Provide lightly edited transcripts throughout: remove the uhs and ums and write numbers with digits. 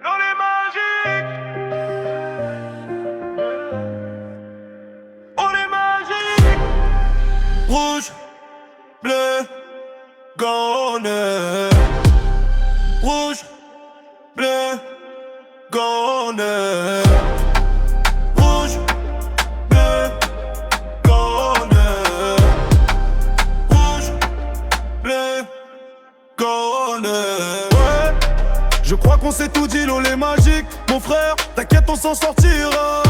L'on est magique, on est magique. Rouge, bleu, gone. Rouge, bleu, gone. Rouge, bleu, gone. Rouge, bleu, gone. Ouais, je crois qu'on s'est tout dit, l'eau est magique. Mon frère, t'inquiète, on s'en sortira.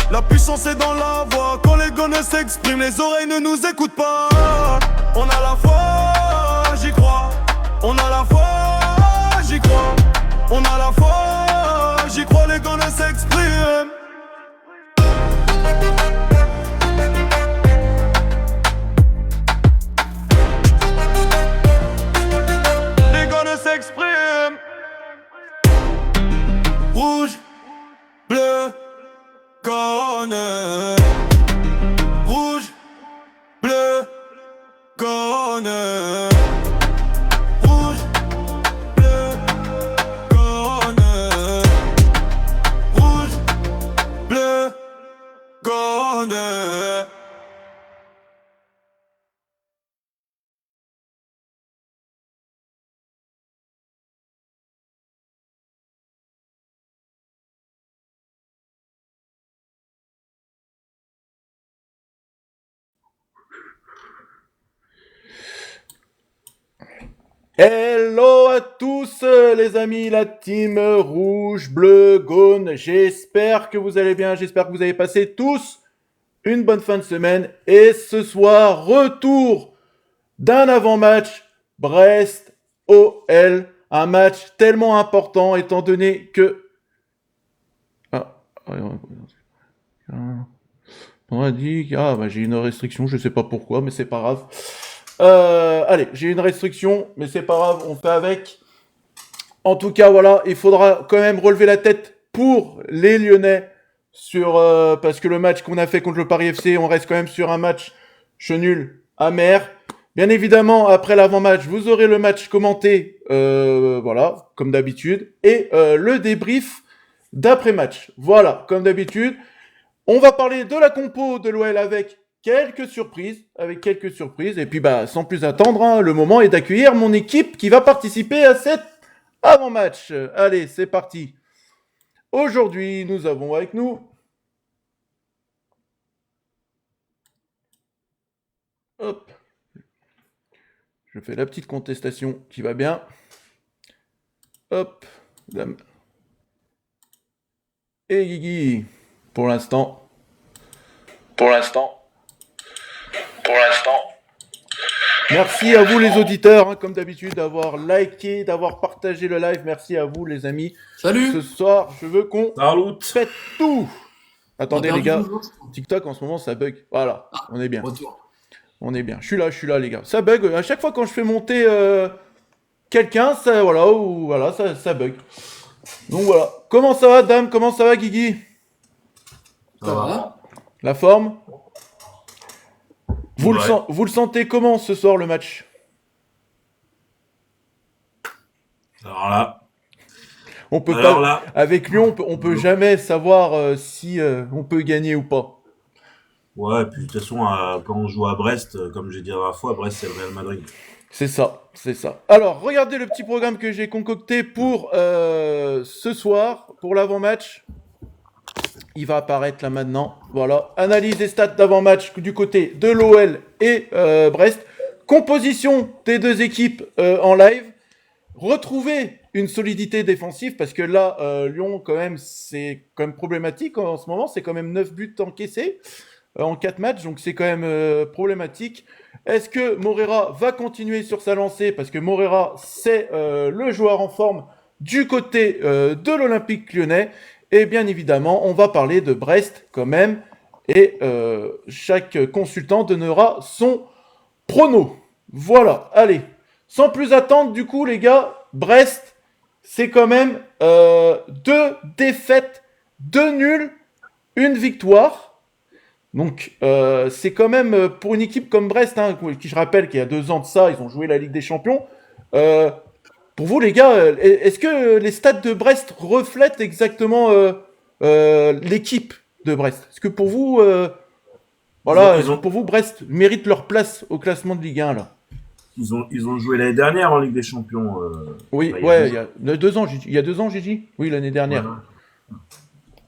La puissance est dans la voix. Quand les gones s'expriment, les oreilles ne nous écoutent pas. On a la foi, j'y crois. On a la foi, j'y crois. On a la foi, j'y crois, les gones s'expriment. Les gones s'expriment. Rouge, bleu, gone. Rouge, bleu, gone. Rouge, bleu, gone. Rouge, bleu, gone. Hello à tous les amis, la team rouge, bleu, gaune. J'espère que vous allez bien, j'espère que vous avez passé tous une bonne fin de semaine. Et ce soir, retour d'un avant-match Brest-OL. Un match tellement important étant donné que... On a dit... j'ai une restriction, je sais pas pourquoi, mais c'est pas grave. Allez, j'ai une restriction, mais c'est pas grave, on fait avec. En tout cas, voilà, il faudra quand même relever la tête pour les Lyonnais parce que le match qu'on a fait contre le Paris FC, on reste quand même sur un match nul amer. Bien évidemment, après l'avant-match, vous aurez le match commenté, voilà, comme d'habitude, et le débrief d'après-match. Voilà, comme d'habitude. On va parler de la compo de l'OL avec quelques surprises. Et puis, sans plus attendre, le moment est d'accueillir mon équipe qui va participer à cet avant-match. Allez, c'est parti. Aujourd'hui, nous avons avec nous... Hop. Je fais la petite contestation qui va bien. Hop. Dame. Et Guigui. Pour l'instant. Merci à vous les auditeurs, comme d'habitude, d'avoir liké, d'avoir partagé le live. Merci à vous les amis. Salut. Ce soir, je veux qu'on pète tout. Attendez les gars, TikTok en ce moment ça bug. Voilà, on est bien. Retour. On est bien. Je suis là les gars. Ça bug. À chaque fois quand je fais monter quelqu'un, ça bug. Donc voilà. Comment ça va Dame? Comment ça va Guigui? Ça va? La forme? Vous le sentez comment ce soir le match? Alors là, avec Lyon, on peut jamais savoir si on peut gagner ou pas. Ouais, et puis de toute façon, quand on joue à Brest, comme j'ai dit la dernière fois, Brest c'est le Real Madrid. C'est ça. Alors, regardez le petit programme que j'ai concocté pour ce soir, pour l'avant-match. Il va apparaître là maintenant. Voilà. Analyse des stats d'avant-match du côté de l'OL et Brest. Composition des deux équipes en live. Retrouver une solidité défensive parce que là, Lyon, quand même, c'est quand même problématique en ce moment. C'est quand même 9 buts encaissés en 4 matchs. Donc, c'est quand même problématique. Est-ce que Moreira va continuer sur sa lancée? Parce que Moreira, c'est le joueur en forme du côté de l'Olympique Lyonnais. Et bien évidemment, on va parler de Brest quand même. Et chaque consultant donnera son prono. Voilà, allez. Sans plus attendre, du coup, les gars, Brest, c'est quand même 2 défaites, 2 nuls, 1 victoire. Donc, c'est quand même, pour une équipe comme Brest, qui je rappelle qu'il y a 2 ans de ça, ils ont joué la Ligue des Champions, Pour vous, les gars, est-ce que les stats de Brest reflètent exactement l'équipe de Brest? Est-ce que pour vous, voilà, Ils ont- pour vous, Brest mérite leur place au classement de Ligue 1 là? Ils ont joué l'année dernière en Ligue des Champions. Oui, bah, ouais, il y a 2 ans, Gigi. Il y a 2 ans, Gigi? Oui, l'année dernière. Voilà.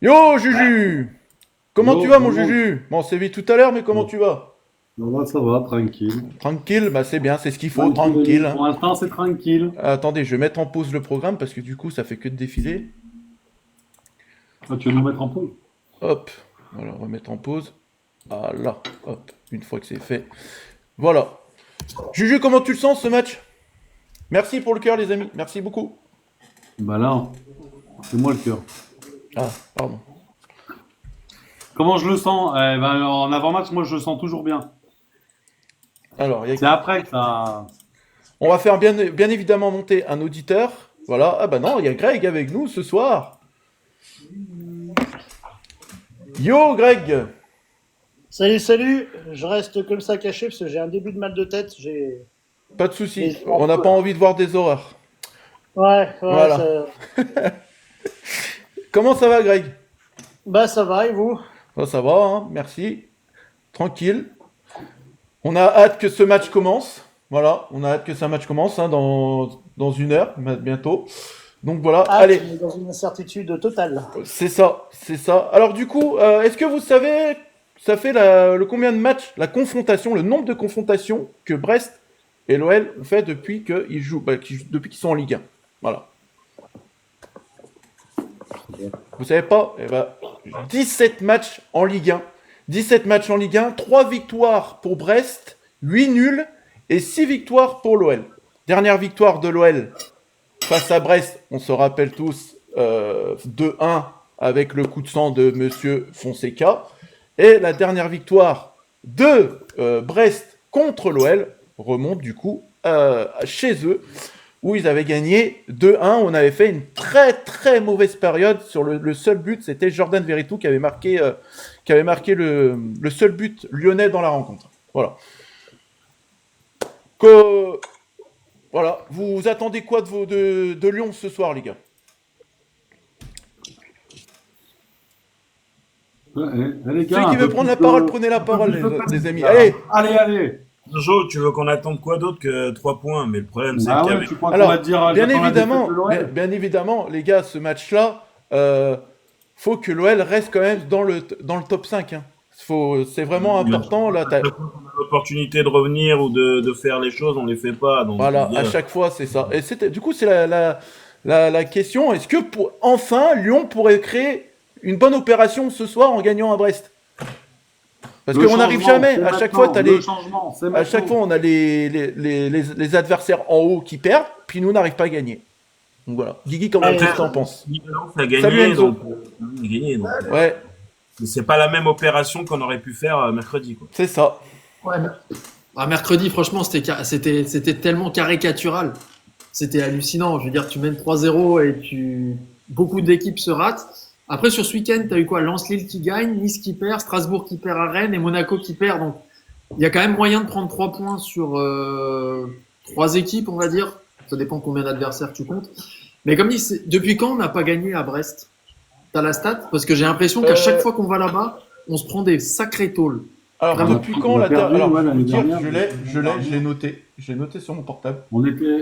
Yo, Juju! Comment Yo, tu vas, mon comment- Juju? Bon, on s'est vu tout à l'heure, mais comment tu vas? Ça va, tranquille. Tranquille, bah c'est bien, c'est ce qu'il faut, tranquille. Hein. Pour l'instant, c'est tranquille. Attendez, je vais mettre en pause le programme parce que du coup, ça fait que de défiler. Ah, tu veux nous mettre en pause? Hop, voilà, on va mettre en pause. Voilà, hop, une fois que c'est fait. Voilà. Juju, comment tu le sens ce match? Merci pour le cœur, les amis, merci beaucoup. Bah là, c'est moi le cœur. Ah, pardon. Comment je le sens? En avant-match, moi, je le sens toujours bien. Alors, C'est après que ça... on va faire bien évidemment monter un auditeur. Voilà, ah bah non, il y a Greg avec nous ce soir. Yo, Greg! Salut, salut. Je reste comme ça caché parce que j'ai un début de mal de tête. Pas de soucis, Et- on n'a pas envie de voir des horreurs. Ouais, Voilà. ça... Comment ça va, Greg? Bah ça va et vous? Ça va, hein, merci. Tranquille. On a hâte que ce match commence. Voilà, on a hâte que ce match commence hein, dans 1 heure, bientôt. Donc voilà, Ah, allez, on est dans une incertitude totale. c'est ça, c'est ça. Alors du coup, est-ce que vous savez, ça fait le combien de matchs, la confrontation, le nombre de confrontations que Brest et l'OL ont fait depuis qu'ils jouent, depuis qu'ils sont en Ligue 1. Voilà. Vous savez pas? Eh ben, 17 matchs en Ligue 1. 17 matchs en Ligue 1, 3 victoires pour Brest, 8 nuls et 6 victoires pour l'OL. Dernière victoire de l'OL face à Brest, on se rappelle tous, 2-1 avec le coup de sang de Monsieur Fonseca. Et la dernière victoire de Brest contre l'OL remonte du coup chez eux, où ils avaient gagné 2-1. On avait fait une très très mauvaise période sur le seul but. C'était Jordan Veretout qui avait marqué le seul but lyonnais dans la rencontre. Voilà. Voilà. Vous attendez quoi de Lyon ce soir, les gars? Les gars, Celui qui un veut peu prendre la plus parole, de- prenez la un peu parole, plus de les amis. là. Allez. Allez. Joe, tu veux qu'on attende quoi d'autre que 3 points? Mais le problème, c'est Ah ouais, qu'avec tu crois qu'on Alors, va te dire... bien j'attends la évidemment, défaite de l'OL? bien évidemment, les gars, ce match-là, faut que l'OL reste quand même dans le top 5. Hein. C'est vraiment important. Là, chaque fois qu'on a l'opportunité de revenir ou de faire les choses, on les fait pas. Donc, voilà, à chaque fois, c'est ça. Et du coup, c'est la question. Est-ce que enfin, Lyon pourrait créer une bonne opération ce soir en gagnant à Brest? Parce qu'on n'arrive jamais. À chaque fois, à chaque fois, on a les adversaires en haut qui perdent, puis nous, on n'arrive pas à gagner. Donc voilà. Guigui, comment Allez, tu t'en penses? a gagné, Salut, Enzo. donc on a gagné. Donc, Ouais, c'est pas la même opération qu'on aurait pu faire mercredi. Quoi. c'est ça. Ouais, mercredi, franchement, c'était tellement caricatural. C'était hallucinant. Je veux dire, tu mènes 3-0 et beaucoup d'équipes se ratent. Après, sur ce week-end, tu as eu quoi? Lens-Lille qui gagne, Nice qui perd, Strasbourg qui perd à Rennes et Monaco qui perd. Donc, il y a quand même moyen de prendre 3 points sur 3 équipes, on va dire. Ça dépend combien d'adversaires tu comptes. Mais comme dit, depuis quand on n'a pas gagné à Brest? T'as la stat? Parce que j'ai l'impression qu'à chaque fois qu'on va là-bas, on se prend des sacrés tôles. Alors, Vraiment. depuis quand On a la perdu, Alors, ouais, l'année dire, dernière. je l'ai noté. Je l'ai noté sur mon portable.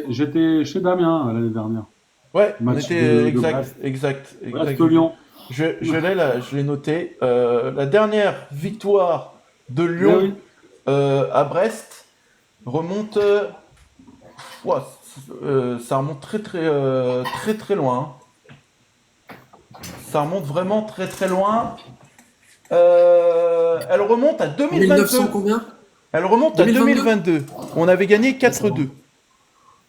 J'étais chez Damien l'année dernière. Ouais, on Match était de exact. Brest-Lyon. Je l'ai noté. La dernière victoire de Lyon à Brest remonte. Ça remonte très loin. Hein. Ça remonte vraiment très loin. Elle remonte à 2022. 1900 combien? Elle remonte 2022. à 2022. On avait gagné 4-2.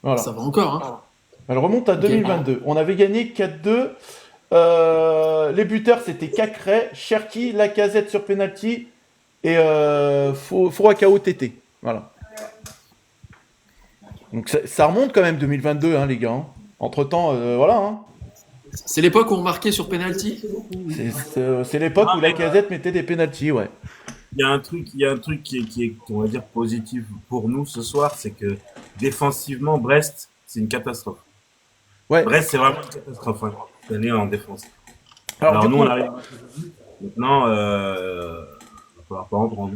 Voilà. Ça va encore, hein. Elle remonte à Ok. 2022. On avait gagné 4-2. Les buteurs, c'était Cacré, Cherki, Lacazette sur penalty et Furakao Tété. Voilà. Donc ça remonte quand même 2022, hein, les gars. Hein. Entre-temps, voilà. Hein. C'est l'époque où on marquait sur penalty. C'est l'époque où Lacazette mettait des penalties, ouais. Il y a un truc qui est, on va dire, positif pour nous ce soir, c'est que défensivement, Brest c'est une catastrophe. Ouais. Brest, c'est vraiment une catastrophe, hein, cette année en défense. Alors, Alors du nous, coup, on arrive. Maintenant, il va falloir pas en prendre.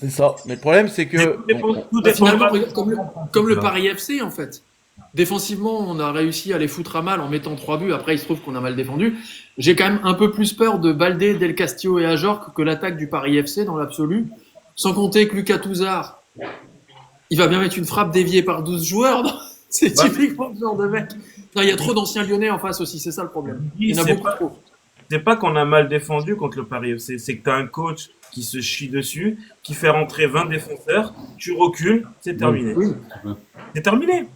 c'est ça. Mais le problème, c'est que. Tout dépend Bah, finalement, pas. regarde, comme le Paris FC, en fait. Défensivement, on a réussi à les foutre à mal en mettant 3 buts. Après, il se trouve qu'on a mal défendu. J'ai quand même un peu plus peur de Baldé, Del Castillo et Ajorc que l'attaque du Paris FC dans l'absolu. Sans compter que Lucas Touzard, il va bien mettre une frappe déviée par 12 joueurs. C'est typiquement ce genre de mec. Non, il y a trop d'anciens Lyonnais en face aussi, c'est ça le problème. Il y en a beaucoup trop. C'est pas qu'on a mal défendu contre le Paris FC, c'est que t'as un coach qui se chie dessus, qui fait rentrer 20 défenseurs, tu recules, c'est terminé. Oui. C'est terminé.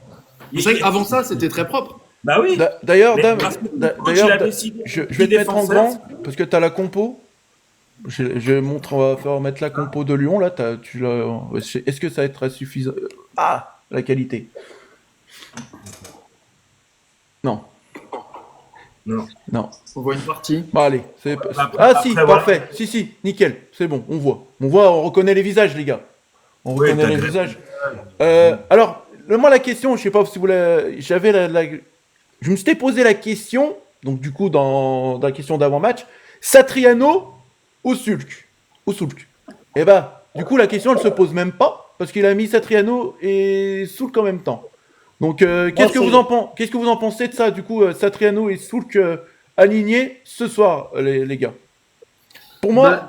C'est vrai qu'avant ça, c'était très propre. Bah oui. D'ailleurs, Mais Dame, parce que le coach, d'ailleurs, il a décidé je que vais te mettre en défenseur, grand parce que tu as la compo. Je montre, on va faire mettre la compo de Lyon là. Est-ce que ça va être suffisant? Ah, la qualité. Non. Non. Non. On voit une partie. Bon, allez. Après, Ah si, voilà. parfait. Si, nickel. C'est bon, on voit. On reconnaît les visages, les gars. On Oui, reconnaît t'as les grave. visages. Alors, moi, la question, je sais pas si vous la... J'avais Je me suis posé la question, donc du coup, dans la question d'avant-match, Satriano ou Sulk? Et bah, du coup, la question, elle se pose même pas, parce qu'il a mis Satriano et Sulk en même temps. Donc, qu'est-ce que vous en pensez de ça, du coup, Satriano et Sulk alignés ce soir, les gars? Pour moi,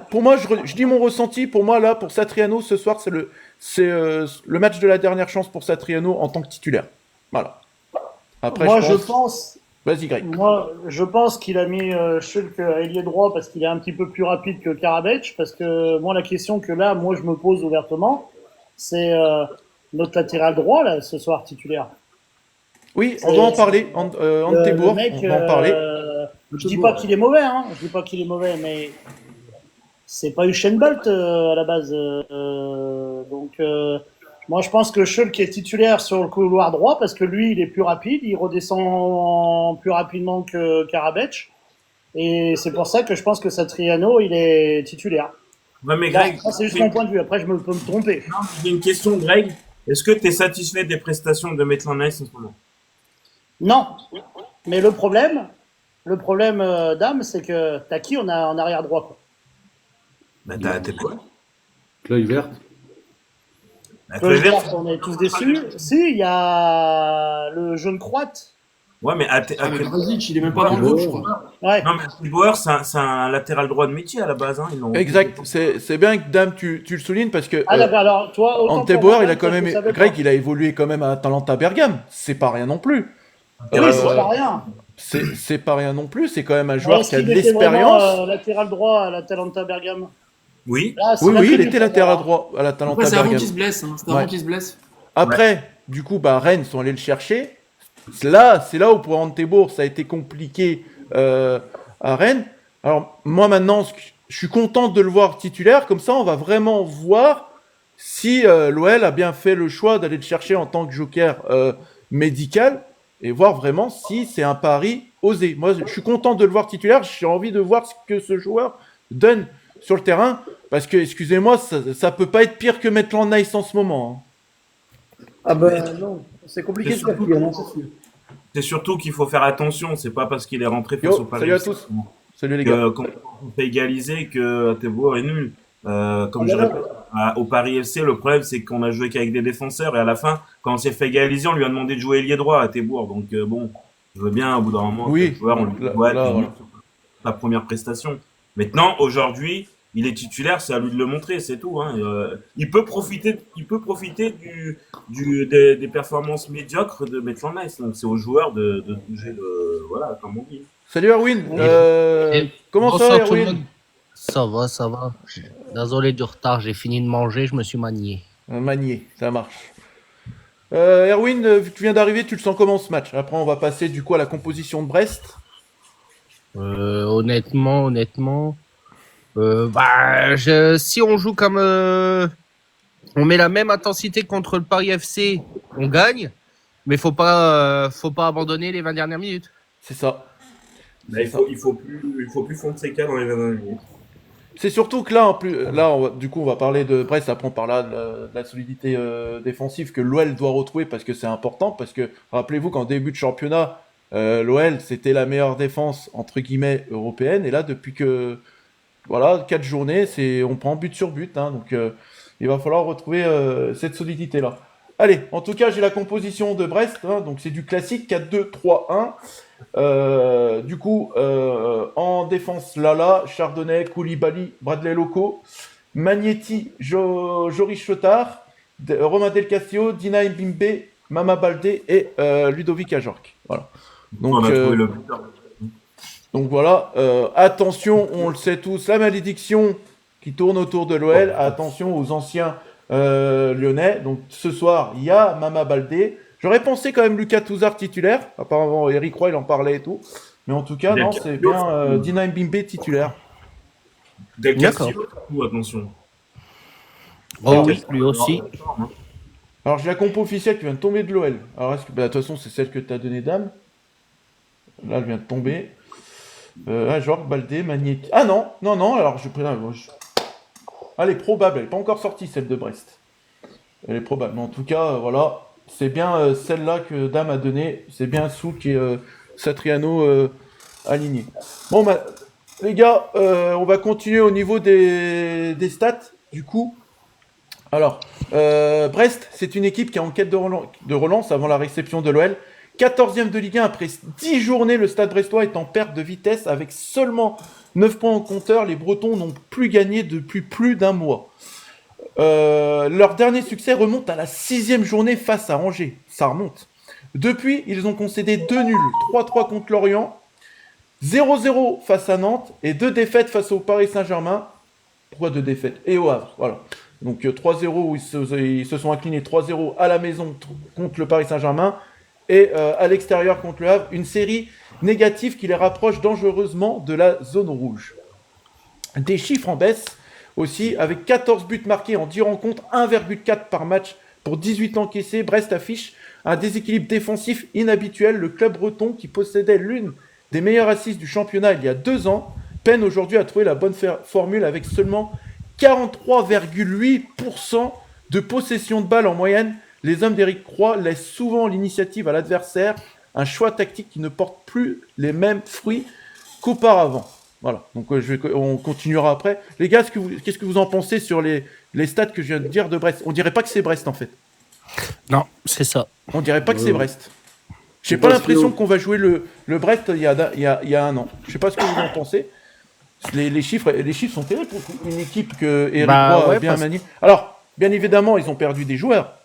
je dis mon ressenti. Pour moi, là, pour Satriano, ce soir, c'est le match de la dernière chance pour Satriano en tant que titulaire. Voilà. Après, Vas-y, Greg. Moi, je pense qu'il a mis Schulk à ailier droit parce qu'il est un petit peu plus rapide que Karabec. Parce que moi, la question que là, moi, je me pose ouvertement, c'est notre latéral droit, là, ce soir, titulaire. Oui, on doit en parler. Antebourg, on va en parler. Je dis pas qu'il est mauvais, hein. Je dis pas qu'il est mauvais, mais c'est pas Usain Bolt à la base. Donc, moi, je pense que Schulk est titulaire sur le couloir droit parce que lui, il est plus rapide, il redescend plus rapidement que Karabec. Et c'est pour ça que je pense que Satriano, il est titulaire. Ouais, mais Greg, Là, c'est juste mon point de vue. Après, je peux me tromper. non, j'ai une question, Greg. Est-ce que tu es satisfait des prestations de Maitland Nice en ce moment? Non. Mais le problème, Dame, c'est que t'as qui en arrière droit, quoi. Bah, t'es quoi? L'œil vert. Bah, Que on est tous déçus. Si, il y a le jeune croate. Ouais, mais Brozic, il est même pas dans le groupe, je crois. Ouais. non, mais Antebourg, c'est un latéral droit de métier à la base. Hein. Exact. C'est bien que Dame, tu le soulignes parce que Ah, d'accord. Alors, toi, autant pour Antebourg, moi, il a quand je même. savais Greg, pas. il a évolué quand même à Atalanta Bergame. C'est pas rien non plus. Oui, c'est pas rien. C'est pas rien non plus. C'est quand même un joueur Est-ce qui a de qu'il était l'expérience. vraiment, latéral droit à l'Atalanta Bergame. Oui. Là, c'est Oui, l'après il du était tournoi. latéral droit à l'Atalanta Après, c'est avant Bergame. qu'il se blesse. Hein. C'est Ouais. avant qu'il se blesse. Après, du coup, Rennes sont allés le chercher. C'est là où pour Antebourg, ça a été compliqué à Rennes. Alors, moi, maintenant, je suis content de le voir titulaire. Comme ça, on va vraiment voir si l'OL a bien fait le choix d'aller le chercher en tant que joker médical et voir vraiment si c'est un pari osé. Moi, je suis content de le voir titulaire. J'ai envie de voir ce que ce joueur donne sur le terrain. Parce que, excusez-moi, ça peut pas être pire que Maitland Nice en ce moment. Hein. Ah ben non, c'est compliqué de C'est surtout- faire pire, non, c'est sûr. C'est surtout qu'il faut faire attention. C'est pas parce qu'il est rentré face Yo, au Paris salut à tous. Salut les gars. que quand on fait égaliser que Antebourg est nul. Comme je Ah, répète, au Paris FC, le problème c'est qu'on a joué qu'avec des défenseurs et à la fin, quand on s'est fait égaliser, on lui a demandé de jouer ailier droit à Antebourg. Donc bon, je veux bien au bout d'un moment Oui, que le joueur on lui là, doit voilà. la première prestation. Maintenant, aujourd'hui, il est titulaire, c'est à lui de le montrer, c'est tout. Hein. Il peut profiter des performances médiocres de Maitland Nice. Donc c'est au joueur de bouger voilà, comme on dit. Salut Erwin. Et Comment ça, bonsoir tout le Erwin? monde. Ça va, ça va. Désolé du retard, j'ai fini de manger, je me suis manié. Manier, ça marche. Erwin, vu que tu viens d'arriver, tu le sens comment ce match? Après, on va passer du coup à la composition de Brest. Honnêtement, si on joue comme on met la même intensité contre le Paris FC, on gagne, mais faut pas abandonner les 20 dernières minutes. C'est ça. Là, il faut plus Fonseca dans les 20 minutes. C'est surtout que là, en plus, là, du coup, on va parler de Brest. Après, on parlera de la solidité défensive que l'OL doit retrouver parce que c'est important. Parce que rappelez-vous qu'en début de championnat, l'OL c'était la meilleure défense entre guillemets européenne. Et là, depuis que voilà 4 journées, on prend but sur but. Hein, donc, il va falloir retrouver cette solidité là. Allez, en tout cas, j'ai la composition de Brest. Hein, donc, c'est du classique 4-2-3-1. Du coup, en défense, Lala, Chardonnay, Koulibaly, Bradley Loco, Magnetti, Joris Chotard, Romain Del Castillo, Dina Mbimbe, Mama Baldé et Ludovic Ajorc. Voilà. Donc, On a trouvé le buteur. donc voilà, attention, on le sait tous, la malédiction qui tourne autour de l'OL. Attention aux anciens lyonnais. Donc ce soir, il y a Mama Baldé. J'aurais pensé quand même Lucas Touzard titulaire. Apparemment, Eric Roy, il en parlait et tout. Mais en tout cas, non, c'est bien Dina Mbimbe titulaire. Del D'accord. Castillo, surtout, attention. Oh oui, lui aussi. Alors, j'ai la compo officielle qui vient de tomber de l'OL. Alors, est-ce que, de toute façon, c'est celle que tu as donnée, Dame. Là, elle vient de tomber. Ajorc, Baldé, Magnetti. Ah non, alors elle est probable, elle n'est pas encore sortie, celle de Brest. Elle est probable. Mais en tout cas, voilà. C'est bien celle-là que Dame a donnée. C'est bien Souk et Satriano alignés. Bon, bah, les gars, on va continuer au niveau des stats, du coup. Alors, Brest, c'est une équipe qui est en quête de relance avant la réception de l'OL. 14e de Ligue 1 après 10 journées, le Stade brestois est en perte de vitesse avec seulement 9 points au compteur. Les Bretons n'ont plus gagné depuis plus d'un mois. Leur dernier succès remonte à la 6e journée face à Angers. Ça remonte. Depuis, ils ont concédé 2 nuls, 3-3 contre Lorient, 0-0 face à Nantes et 2 défaites face au Paris Saint-Germain. Pourquoi 2 défaites? Et au Havre, voilà. Donc 3-0, où ils se sont inclinés 3-0 à la maison contre le Paris Saint-Germain et à l'extérieur contre le Havre. Une série négative qui les rapproche dangereusement de la zone rouge. Des chiffres en baisse aussi, avec 14 buts marqués en 10 rencontres, 1,4 par match pour 18 encaissés. Brest affiche un déséquilibre défensif inhabituel. Le club breton, qui possédait l'une des meilleures assises du championnat il y a 2 ans, peine aujourd'hui à trouver la bonne formule avec seulement 43,8% de possession de balle en moyenne. Les hommes d'Éric Roy laissent souvent l'initiative à l'adversaire, un choix tactique qui ne porte plus les mêmes fruits qu'auparavant. Voilà, donc on continuera après. Les gars, qu'est-ce que vous en pensez sur les stats que je viens de dire de Brest? On dirait pas que c'est Brest en fait. Non, c'est ça. On dirait pas que c'est Brest. J'ai pas l'impression qu'on va jouer le Brest il y a un an. Je sais pas ce que vous en pensez. Les chiffres sont terribles pour une équipe que Eric Roy a bien maniée. Alors, bien évidemment, ils ont perdu des joueurs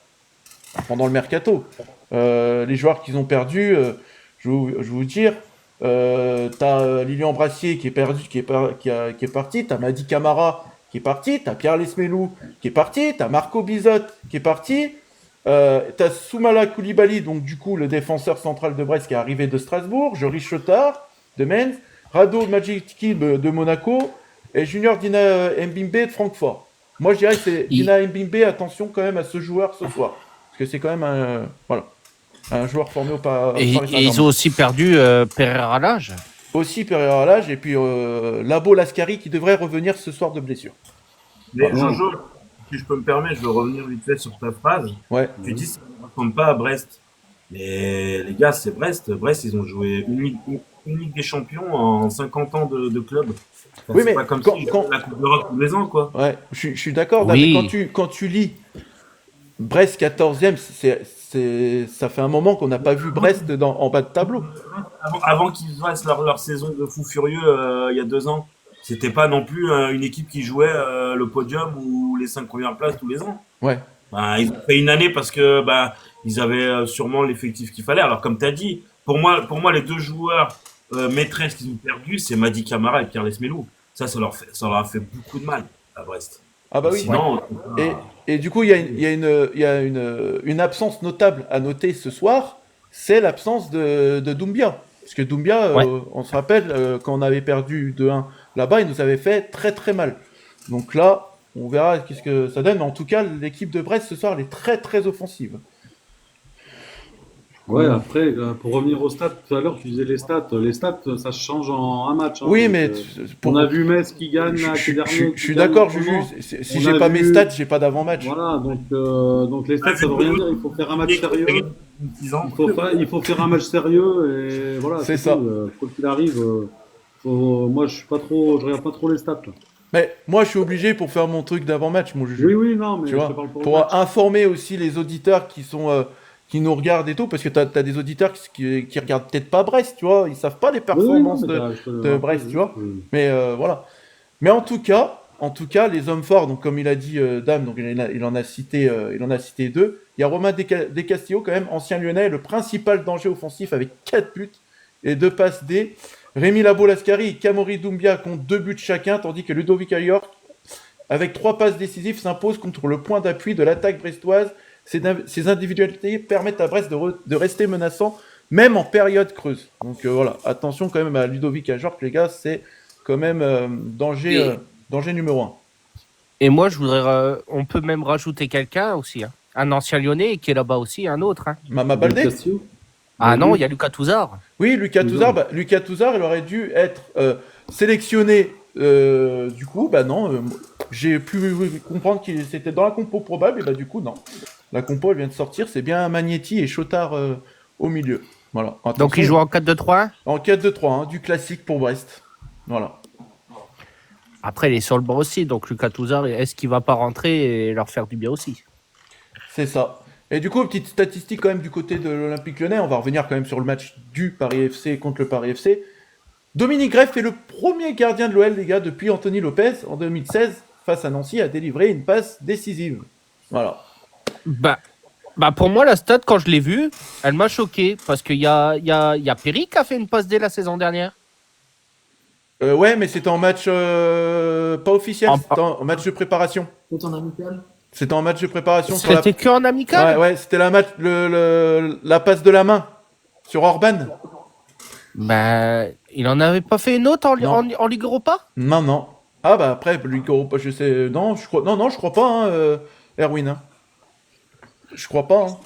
pendant le mercato. Les joueurs qu'ils ont perdus, je vais vous dire, t'as Lilian Brassier qui est parti, t'as Madi Camara qui est parti, t'as Pierre Lesmelou qui est parti, t'as Marco Bizot qui est parti, t'as Soumala Koulibaly, donc du coup le défenseur central de Brest qui est arrivé de Strasbourg, Joris Chotard de Mainz, Rado Majicki de Monaco et Junior Dina Mbimbe de Francfort. Moi je dirais que c'est Dina Mbimbe, attention quand même à ce joueur ce soir, parce que c'est quand même un joueur formé au Paris Saint-Germain. Et ils ont aussi perdu Pereira Lage. Aussi Pereira Lage, et puis Labo Lascari qui devrait revenir ce soir de blessure. Mais Jojo, si je peux me permettre, je veux revenir vite fait sur ta phrase. Ouais. Tu dis que ça ne ressemble pas à Brest. Mais les gars, c'est Brest. Brest, ils ont joué une Ligue des Champions en 50 ans de club. Enfin, oui, c'est mais pas comme si ils jouaient la Coupe d'Europe tous les ans, quoi. Ouais, je suis d'accord, Oui. mais quand tu lis Brest 14e, ça fait un moment qu'on n'a pas vu Brest en bas de tableau. Avant qu'ils fassent leur saison de fou furieux il y a 2 ans, c'était pas non plus une équipe qui jouait le podium ou les 5 premières places tous les ans. Ouais. Ils ont fait une année parce que ils avaient sûrement l'effectif qu'il fallait. Alors comme tu as dit, pour moi les 2 joueurs maîtresses qu'ils ont perdus, c'est Madi Camara et Pierre Lesmelou. Ça leur a fait beaucoup de mal à Brest. Ah bah oui. Sinon, Et du coup, il y a une absence notable à noter ce soir, c'est l'absence de Doumbia. Parce que Doumbia, on se rappelle, quand on avait perdu 2-1 là-bas, il nous avait fait très très mal. Donc là, on verra qu'est-ce que ça donne. Mais en tout cas, l'équipe de Brest ce soir, elle est très très offensive. Ouais, après, pour revenir aux stats, tout à l'heure, tu disais les stats. Les stats, ça se change en un match. Hein, Oui, donc, mais on a vu Metz qui gagne, là, qui est dernier. je suis d'accord, Juju. Si On j'ai a pas vu- mes stats, j'ai pas d'avant-match. Voilà, donc les stats, ça veut rien dire. Il faut faire un match sérieux. 6 ans. Il faut faire un match sérieux et voilà. C'est ça. tout. Quoi qu'il arrive, moi, je regarde pas trop les stats. Là. Mais moi, je suis obligé pour faire mon truc d'avant-match, mon Juju. Oui, non, mais Tu je vois, te parle pour le pour match. informer aussi les auditeurs qui sont qui nous regardent et tout, parce que t'as des auditeurs qui regardent peut-être pas Brest, tu vois, ils savent pas les performances de Brest, tu vois. Mais voilà. Mais en tout cas, les hommes forts, donc comme il a dit Dame, donc il en a cité 2. Il y a Romain De Castillo quand même, ancien Lyonnais, le principal danger offensif avec 4 buts et 2 passes D. Rémi Labo-Lascari et Kamori Doumbia comptent 2 buts chacun, tandis que Ludovic York, avec 3 passes décisives, s'impose contre le point d'appui de l'attaque brestoise. Ces individualités permettent à Brest de rester menaçant, même en période creuse. Donc voilà, attention quand même à Ludovic York, les gars, c'est quand même danger numéro 1. Et moi, je voudrais. On peut même rajouter quelqu'un aussi. Hein. Un ancien Lyonnais qui est là-bas aussi, un autre. Hein. Mama Baldé. Ah non, il y a Lucas Touzard. Oui, Lucas Touzard, il aurait dû être sélectionné. Du coup, bah non, j'ai pu comprendre qu'il était dans la compo probable, et bah du coup, non. La compo, elle vient de sortir, c'est bien Magnetti et Chotard au milieu. Voilà. Attention. Donc il joue en 4-2-3. En 4-2-3, hein, du classique pour Brest. Voilà. Après, il est sur le banc aussi, donc Lucas Touzard, est-ce qu'il va pas rentrer et leur faire du bien aussi? C'est ça. Et du coup, petite statistique quand même du côté de l'Olympique Lyonnais, on va revenir quand même sur le match du Paris FC contre le Paris FC. Dominique Greff est le premier gardien de l'OL, les gars, depuis Anthony Lopez, en 2016, face à Nancy, a délivré une passe décisive. Voilà. Bah pour moi, la stat, quand je l'ai vue, elle m'a choqué, parce qu'il y a Perry qui a fait une passe dès la saison dernière. Ouais, mais c'était en match pas officiel, c'était en match de préparation. C'est en amical. C'était en match de préparation. C'était que en amical. Ouais, c'était la passe de la main sur Orban. Bah, il en avait pas fait une autre en Ligue Europa? Non. Ah bah après, Ligue Europa, je sais... Non, je crois pas, hein, Erwin. Hein. Je crois pas. Hein.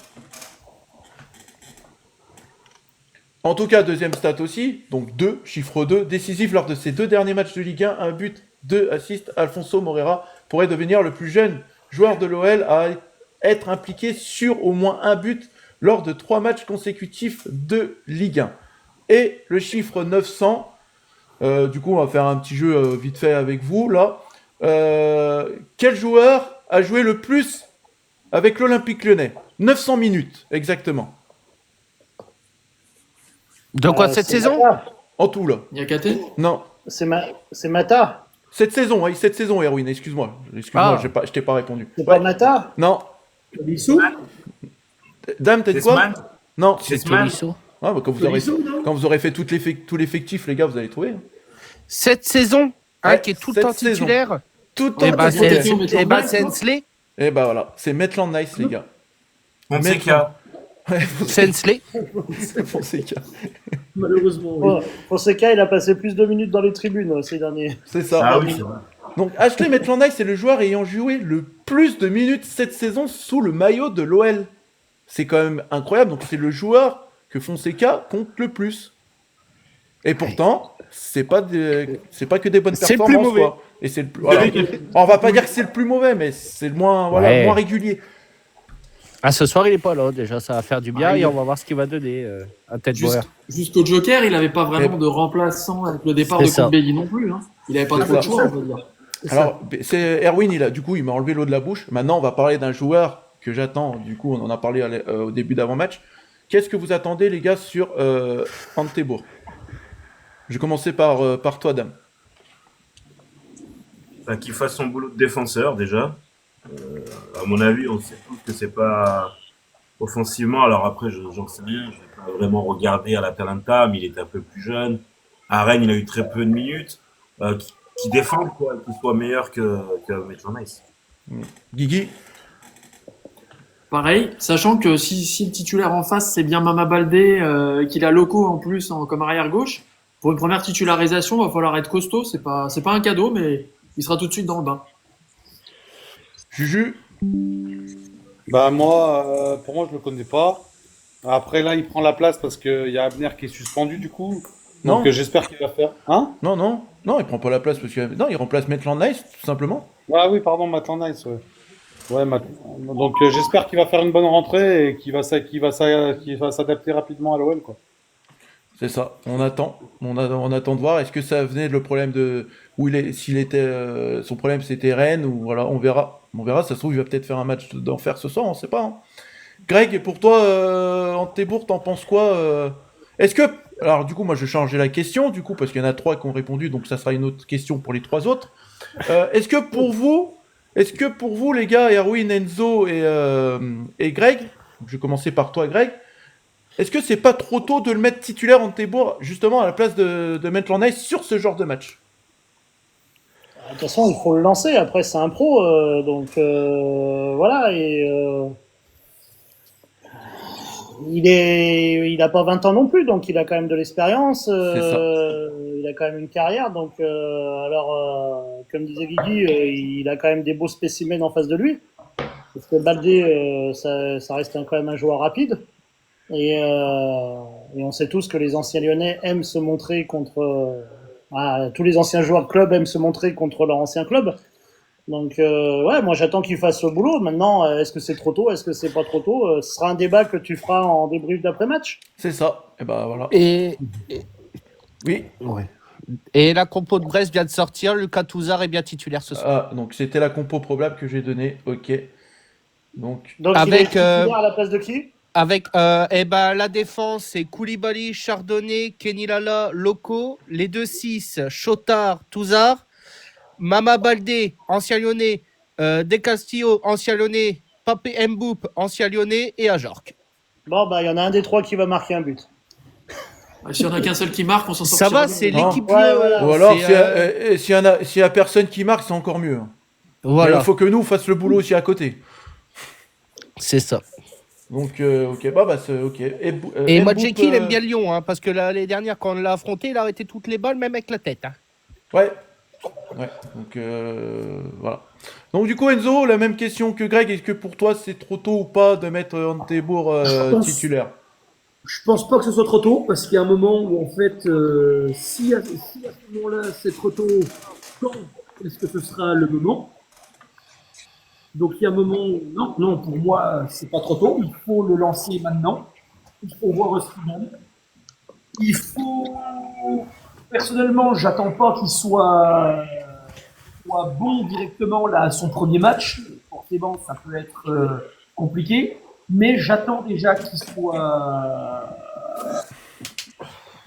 En tout cas, deuxième stat aussi, donc 2, chiffre 2, décisif lors de ses 2 derniers matchs de Ligue 1, un but, 2 assists. Alfonso Moreira pourrait devenir le plus jeune joueur de l'OL à être impliqué sur au moins un but lors de 3 matchs consécutifs de Ligue 1. Et le chiffre 900, du coup on va faire un petit jeu vite fait avec vous là. Quel joueur a joué le plus avec l'Olympique Lyonnais? 900 minutes, exactement. De quoi, cette saison? Mata. En tout là. Il y a Katé. Non. C'est Mata. Cette saison, Erwin, excuse-moi. Ah. Je t'ai pas répondu. C'est pas Mata. Non. Bissou. Dame, t'as dit quoi? Sesman. Non. Sesman. Ah, bah, quand vous aurez fait tout l'effectif, les gars, vous allez trouver. Hein. Cette saison, Ouais, qui est tout le temps cette saison. titulaire. Tout le Et temps. bah, Maitland-Nice, c'est non Sensley. Et bah voilà, c'est Maitland Nice, les gars. Fonseca. Ouais, Sensley. Fonseca. Malheureusement. Oui. Fonseca, il a passé plus de minutes dans les tribunes ces derniers. C'est ça. Ah oui, c'est vrai. Donc Ashley Maitland Nice est le joueur ayant joué le plus de minutes cette saison sous le maillot de l'OL. C'est quand même incroyable. Donc c'est le joueur que Fonseca compte le plus. Et pourtant, c'est pas que des bonnes C'est le performances. plus mauvais. Quoi. Et c'est le plus. Voilà. On va pas dire que c'est le plus mauvais, mais c'est le moins, Ouais. moins régulier. Ah, ce soir, il est pas là. Déjà, ça va faire du bien Ah, et on va voir ce qu'il va donner à Ted Bauer. Jusqu'au Joker, il n'avait pas vraiment de remplaçant avec le départ C'est de ça. Koulibaly non plus. Hein. Il n'avait pas C'est trop de ça. choix, on va dire. Alors, c'est Erwin, du coup, il m'a enlevé l'eau de la bouche. Maintenant, on va parler d'un joueur que j'attends. Du coup, on en a parlé au début d'avant-match. Qu'est-ce que vous attendez, les gars, sur Antebourg? Je vais commencer par toi, Dame. Enfin, qu'il fasse son boulot de défenseur déjà. À mon avis, on sait tous que c'est pas offensivement. Alors après, j'en sais rien. Je n'ai pas vraiment regardé à l'Atalanta, mais il était un peu plus jeune. À Rennes, il a eu très peu de minutes. Qui défende, quoi, qu'il soit meilleur que Maitland Nice. Guigui. Pareil, sachant que si le titulaire en face, c'est bien Mama Baldé, qu'il a Loco en plus comme arrière gauche, pour une première titularisation, il va falloir être costaud. C'est pas un cadeau, mais il sera tout de suite dans le bain. Juju. Bah moi, pour moi, je le connais pas. Après, là, il prend la place parce qu'il y a Abner qui est suspendu, du coup. Non. Donc, j'espère qu'il va faire. Hein? Non, il prend pas la place parce que non, il remplace Maitland Nice tout simplement. Ah oui, pardon, Matt Nice, ouais. Ouais, donc, j'espère qu'il va faire une bonne rentrée et qu'il va s'adapter rapidement à l'OL, quoi. C'est ça. On attend de voir. Est-ce que ça venait le problème de où il est, s'il était, son problème c'était Rennes ou voilà, on verra. On verra. Ça se trouve, il va peut-être faire un match d'enfer ce soir, on sait pas, hein. Greg, pour toi, Antebourg, t'en penses quoi Est-ce que, alors du coup, moi je vais changer la question, du coup, parce qu'il y en a 3 qui ont répondu, donc ça sera une autre question pour les 3 autres. Est-ce que pour vous, les gars, Erwin, Enzo et Greg, je vais commencer par toi, Greg. Est-ce que c'est pas trop tôt de le mettre titulaire Antebourg, justement à la place de Maitland Nice sur ce genre de match? De toute façon, il faut le lancer. Après, c'est un pro, donc voilà. Et il a pas 20 ans non plus, donc il a quand même de l'expérience. Il a quand même une carrière. Donc, comme disait Guigui, il a quand même des beaux spécimens en face de lui. Parce que Baldé, ça reste quand même un joueur rapide. Et on sait tous que les anciens Lyonnais aiment se montrer contre. Tous les anciens joueurs de club aiment se montrer contre leur ancien club. Donc, ouais, moi j'attends qu'il fasse ce boulot. Maintenant, est-ce que c'est trop tôt? Est-ce que c'est pas trop tôt? Ce sera un débat que tu feras en débrief d'après-match. C'est ça. Et ben voilà. Et, Oui. ouais. Et la compo de Brest vient de sortir. Lucas Touzard est bien titulaire ce soir. Ah, donc c'était la compo probable que j'ai donnée. Ok. Donc, Donc, il est Avec, titulaire à la place de qui? Avec la défense, c'est Koulibaly, Chardonnay, Kenny Lala, Loco. Les 2-6, Chotard, Touzard. Mama Baldé, ancien Lyonnais. De Castillo, ancien Lyonnais. Papé Mboup, ancien Lyonnais. Et Ajorc. Bon, bah, il y en a un des 3 qui va marquer un but. S'il y en a qu'un seul qui marque, on s'en Ça sortira va, bien. c'est Non. l'équipe. Ouais, voilà. ou alors, c'est, s'il y a personne qui marque, c'est encore mieux, hein. Voilà, Mais il faut que nous on fasse le boulot aussi à côté. c'est ça. Donc, ok, bah, c'est ok. Et Mboup, Madjeki, il aime bien Lyon, hein, parce que l'année dernière, quand on l'a affronté, il a arrêté toutes les balles, même avec la tête. Hein. Ouais. Donc, voilà. Donc, du coup, Enzo, la même question que Greg. Est-ce que pour toi, c'est trop tôt ou pas de mettre Antebourg Je pense- titulaire? Je pense pas que ce soit trop tôt, parce qu'il y a un moment où, en fait, si à ce moment-là, c'est trop tôt, quand est-ce que ce sera le moment? Donc, il y a un moment où, non, pour moi, c'est pas trop tôt. Il faut le lancer maintenant. Il faut voir ce qu'il donne. Il faut. Personnellement, j'attends pas qu'il soit bon directement là, à son premier match. Forcément, ça peut être compliqué. Mais j'attends déjà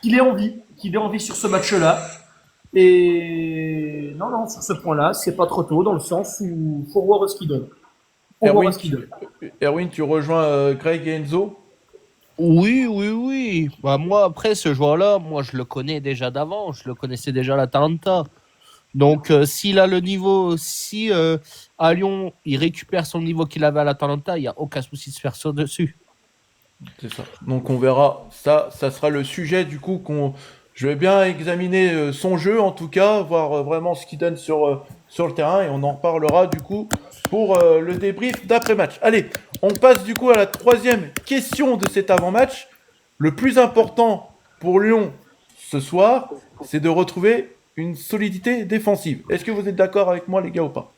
qu'il ait envie sur ce match-là. Et non, sur ce point-là, c'est pas trop tôt, dans le sens où faut voir ce qu'il donne. Erwin, tu rejoins Greg et Enzo? Oui. Bah, moi, après, ce joueur-là, moi, je le connais déjà d'avant. Je le connaissais déjà à l'Atalanta. Donc, s'il a le niveau, si à Lyon, il récupère son niveau qu'il avait à l'Atalanta, il n'y a aucun souci de se faire sur dessus. C'est ça. Donc on verra. Ça sera le sujet du coup je vais bien examiner son jeu en tout cas, voir vraiment ce qu'il donne sur le terrain et on en reparlera du coup pour le débrief d'après-match. Allez, on passe du coup à la 3e question de cet avant-match. Le plus important pour Lyon ce soir, c'est de retrouver une solidité défensive. Est-ce que vous êtes d'accord avec moi les gars ou pas?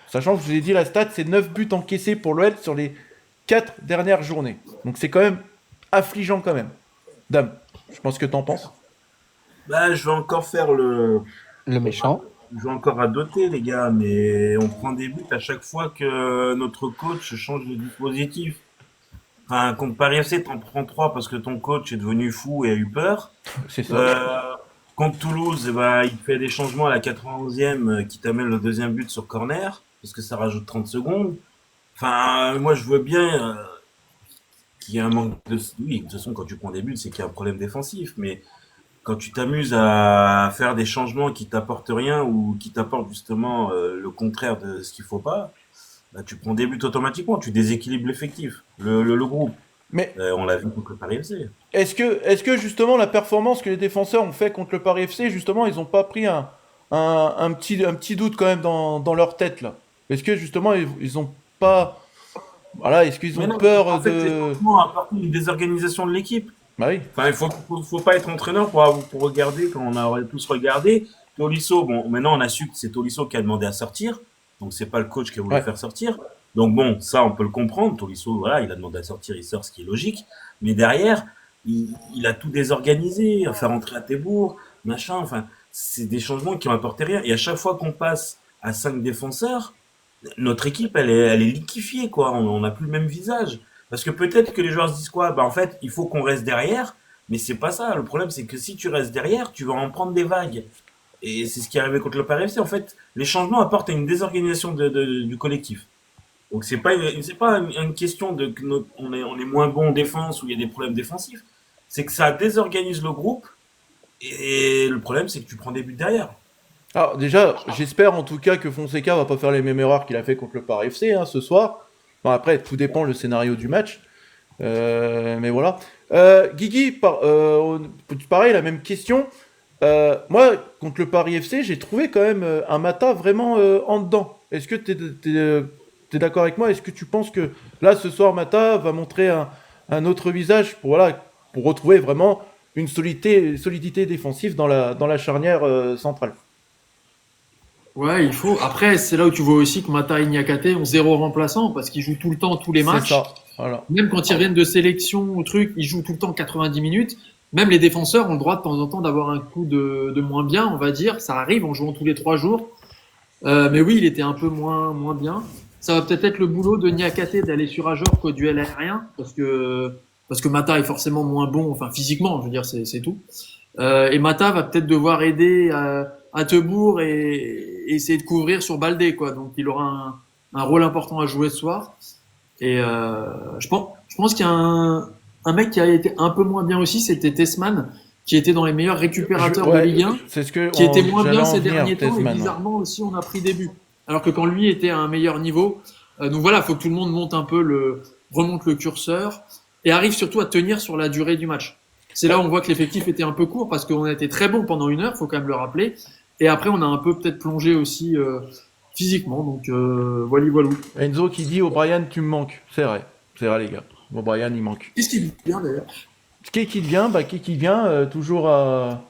Sachant que je vous ai dit la stat, c'est 9 buts encaissés pour l'OL sur les 4 dernières journées. Donc c'est quand même affligeant quand même. Dame, je pense que t'en penses. Bah, je vais encore faire le. Le méchant. Je vais encore radoter, les gars, mais on prend des buts à chaque fois que notre coach change de dispositif. Enfin, contre Paris FC, t'en prends 3 parce que ton coach est devenu fou et a eu peur. C'est ça. Contre Toulouse, il fait des changements à la 91e qui t'amène le deuxième but sur corner, parce que ça rajoute 30 secondes. Enfin, moi, je veux bien qu'il y ait un manque de. Oui, de toute façon, quand tu prends des buts, c'est qu'il y a un problème défensif. Mais quand tu t'amuses à faire des changements qui t'apportent rien ou qui t'apportent justement le contraire de ce qu'il faut pas, bah, tu prends des buts automatiquement, tu déséquilibres l'effectif, le groupe. Mais On l'a vu contre le Paris FC. est-ce que justement la performance que les défenseurs ont fait contre le Paris FC, justement, ils n'ont pas pris un petit doute quand même dans leur tête là? Est-ce que justement ils ont pas Voilà, est-ce qu'ils Mais ont non, peur en fait, les de... changements apportent une désorganisation de l'équipe. Bah oui. Enfin, faut pas être entraîneur pour regarder quand on a tous regardé. Tolisso, bon, maintenant on a su que c'est Tolisso qui a demandé à sortir, donc c'est pas le coach qui a voulu Ouais. le faire sortir. Donc bon, ça on peut le comprendre. Tolisso, voilà, il a demandé à sortir, il sort, ce qui est logique. Mais derrière, il a tout désorganisé, à faire entrer à Tebour, machin. Enfin, c'est des changements qui ont apporté rien. Et à chaque fois qu'on passe à 5 défenseurs, notre équipe, elle est liquéfiée, quoi. On n'a plus le même visage. Parce que peut-être que les joueurs se disent quoi? Bah, en fait, il faut qu'on reste derrière. Mais c'est pas ça. Le problème, c'est que si tu restes derrière, tu vas en prendre des vagues. Et c'est ce qui est arrivé contre le Paris FC. En fait, les changements apportent une désorganisation du collectif. Donc c'est pas une question de que on est moins bon en défense ou il y a des problèmes défensifs. C'est que ça désorganise le groupe. Et le problème, c'est que tu prends des buts derrière. Alors déjà, j'espère en tout cas que Fonseca va pas faire les mêmes erreurs qu'il a fait contre le Paris FC ce soir. Bon, après, tout dépend le scénario du match. Mais voilà. Guigui, pareil, la même question. Moi, contre le Paris FC, j'ai trouvé quand même un Mata vraiment en dedans. Est-ce que t'es d'accord avec moi? Est-ce que tu penses que là, ce soir, Mata va montrer un autre visage pour retrouver vraiment une solidité défensive dans la charnière centrale? Ouais, il faut. Après, c'est là où tu vois aussi que Mata et Niakate ont 0 remplaçant parce qu'ils jouent tout le temps, tous les matchs. C'est ça, voilà. Même quand ils reviennent de sélection ou truc, ils jouent tout le temps 90 minutes. Même les défenseurs ont le droit de temps en temps d'avoir un coup de moins bien, on va dire. Ça arrive en jouant tous les 3 jours. Mais oui, il était un peu moins bien. Ça va peut-être être le boulot de Niakate d'aller sur Ajor qu'au duel aérien parce que Mata est forcément moins bon, enfin physiquement, je veux dire, c'est tout. Et Mata va peut-être devoir aider à Tebour et essayer de couvrir sur Baldé, quoi. Donc il aura un rôle important à jouer ce soir. Et je pense qu'il y a un mec qui a été un peu moins bien aussi, c'était Tessman, qui était dans les meilleurs récupérateurs de Ligue 1, c'est ce que qui était moins bien ces venir, derniers temps, et Tessman, bizarrement aussi on a pris des buts. Alors que quand lui était à un meilleur niveau, donc voilà, il faut que tout le monde monte un peu remonte le curseur et arrive surtout à tenir sur la durée du match. C'est là où on voit que l'effectif était un peu court parce qu'on a été très bon pendant 1 heure, faut quand même le rappeler. Et après, on a un peu peut-être plongé aussi physiquement. Donc, voilà. Enzo qui dit O'Brien, tu me manques. C'est vrai, les gars. O'Brien, il manque. Qu'est-ce qui vient d'ailleurs? Qui vient toujours à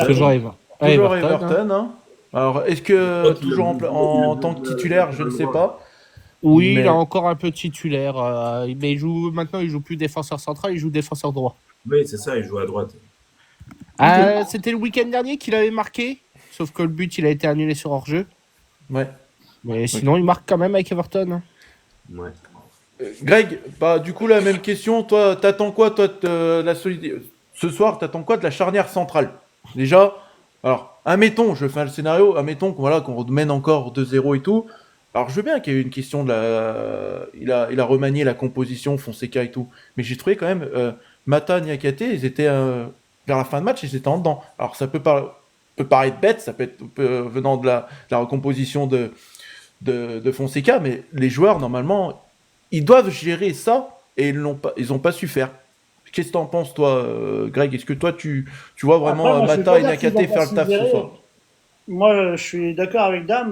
Toujours Everton. Hein. Alors, est-ce que toujours en tant que titulaire, je ne sais pas. Oui, Mais- il est encore un peu titulaire. Mais maintenant, il joue plus défenseur central, il joue défenseur droit. Oui, c'est ça, il joue à droite. C'était le week-end dernier qu'il avait marqué, sauf que le but, il a été annulé sur hors-jeu. Ouais. Mais sinon, il marque quand même avec Everton. Hein. Ouais. Greg, bah du coup la même question. Toi, t'attends quoi, toi, de la solidité ce soir? T'attends quoi de la charnière centrale? Déjà, alors, admettons, je fais le scénario, admettons qu'on mène encore 2-0 et tout. Alors, je veux bien qu'il y ait une question il a remanié la composition, Fonseca et tout. Mais j'ai trouvé quand même Mata, Niakate, ils étaient vers la fin de match, ils étaient en dedans. Alors, ça peut paraître bête, ça peut être venant de la recomposition de Fonseca, mais les joueurs, normalement, ils doivent gérer ça et ils ont pas su faire. Qu'est-ce que t'en penses, toi, Greg? Est-ce que toi, tu vois vraiment Après, moi, je suis Mata pas et d'accord qu'ils Niakate vont faire le taf ce considérer- soir? Moi, je suis d'accord avec Dame.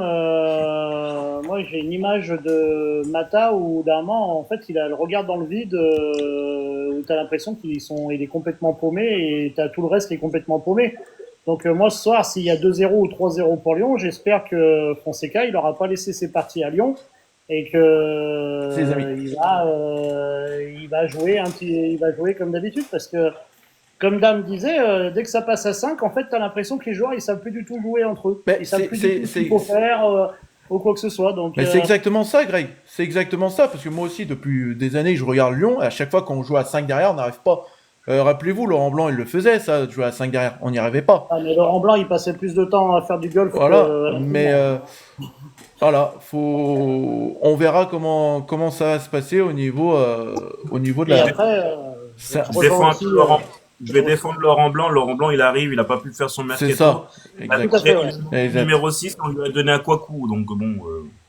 Moi, j'ai une image de Mata où Daman, en fait, il a le regard dans le vide, où t'as l'impression il est complètement paumé et t'as tout le reste qui est complètement paumé. Donc, moi, ce soir, s'il y a 2-0 ou 3-0 pour Lyon, j'espère que Fonseca, il n'aura pas laissé ses parties à Lyon et que Ses amis. il va jouer comme d'habitude parce que comme Dame disait, dès que ça passe à 5, en fait, t'as l'impression que les joueurs, ils savent plus du tout jouer entre eux. Mais Ils savent plus c'est- du tout ce qu'il c'est- faut faire ou quoi que ce soit. Donc, Mais c'est exactement ça, Greg. C'est exactement ça, parce que moi aussi, depuis des années, je regarde Lyon, et à chaque fois qu'on joue à 5 derrière, on n'arrive pas. Rappelez-vous, Laurent Blanc, il le faisait, ça, de jouer à 5 derrière. On n'y arrivait pas. ah, mais Laurent Blanc, il passait plus de temps à faire du golf. Voilà, que- mais voilà, on verra comment ça va se passer au niveau de Et la. après, Ça- Je défends un aussi, peu Laurent. Je vais défendre Laurent Blanc. Laurent Blanc, il arrive, il n'a pas pu faire son mercato. C'est ça. Il a Exact. Tout à fait, ouais. Exact. numéro 6, on lui a donné à Kouakou. Donc bon,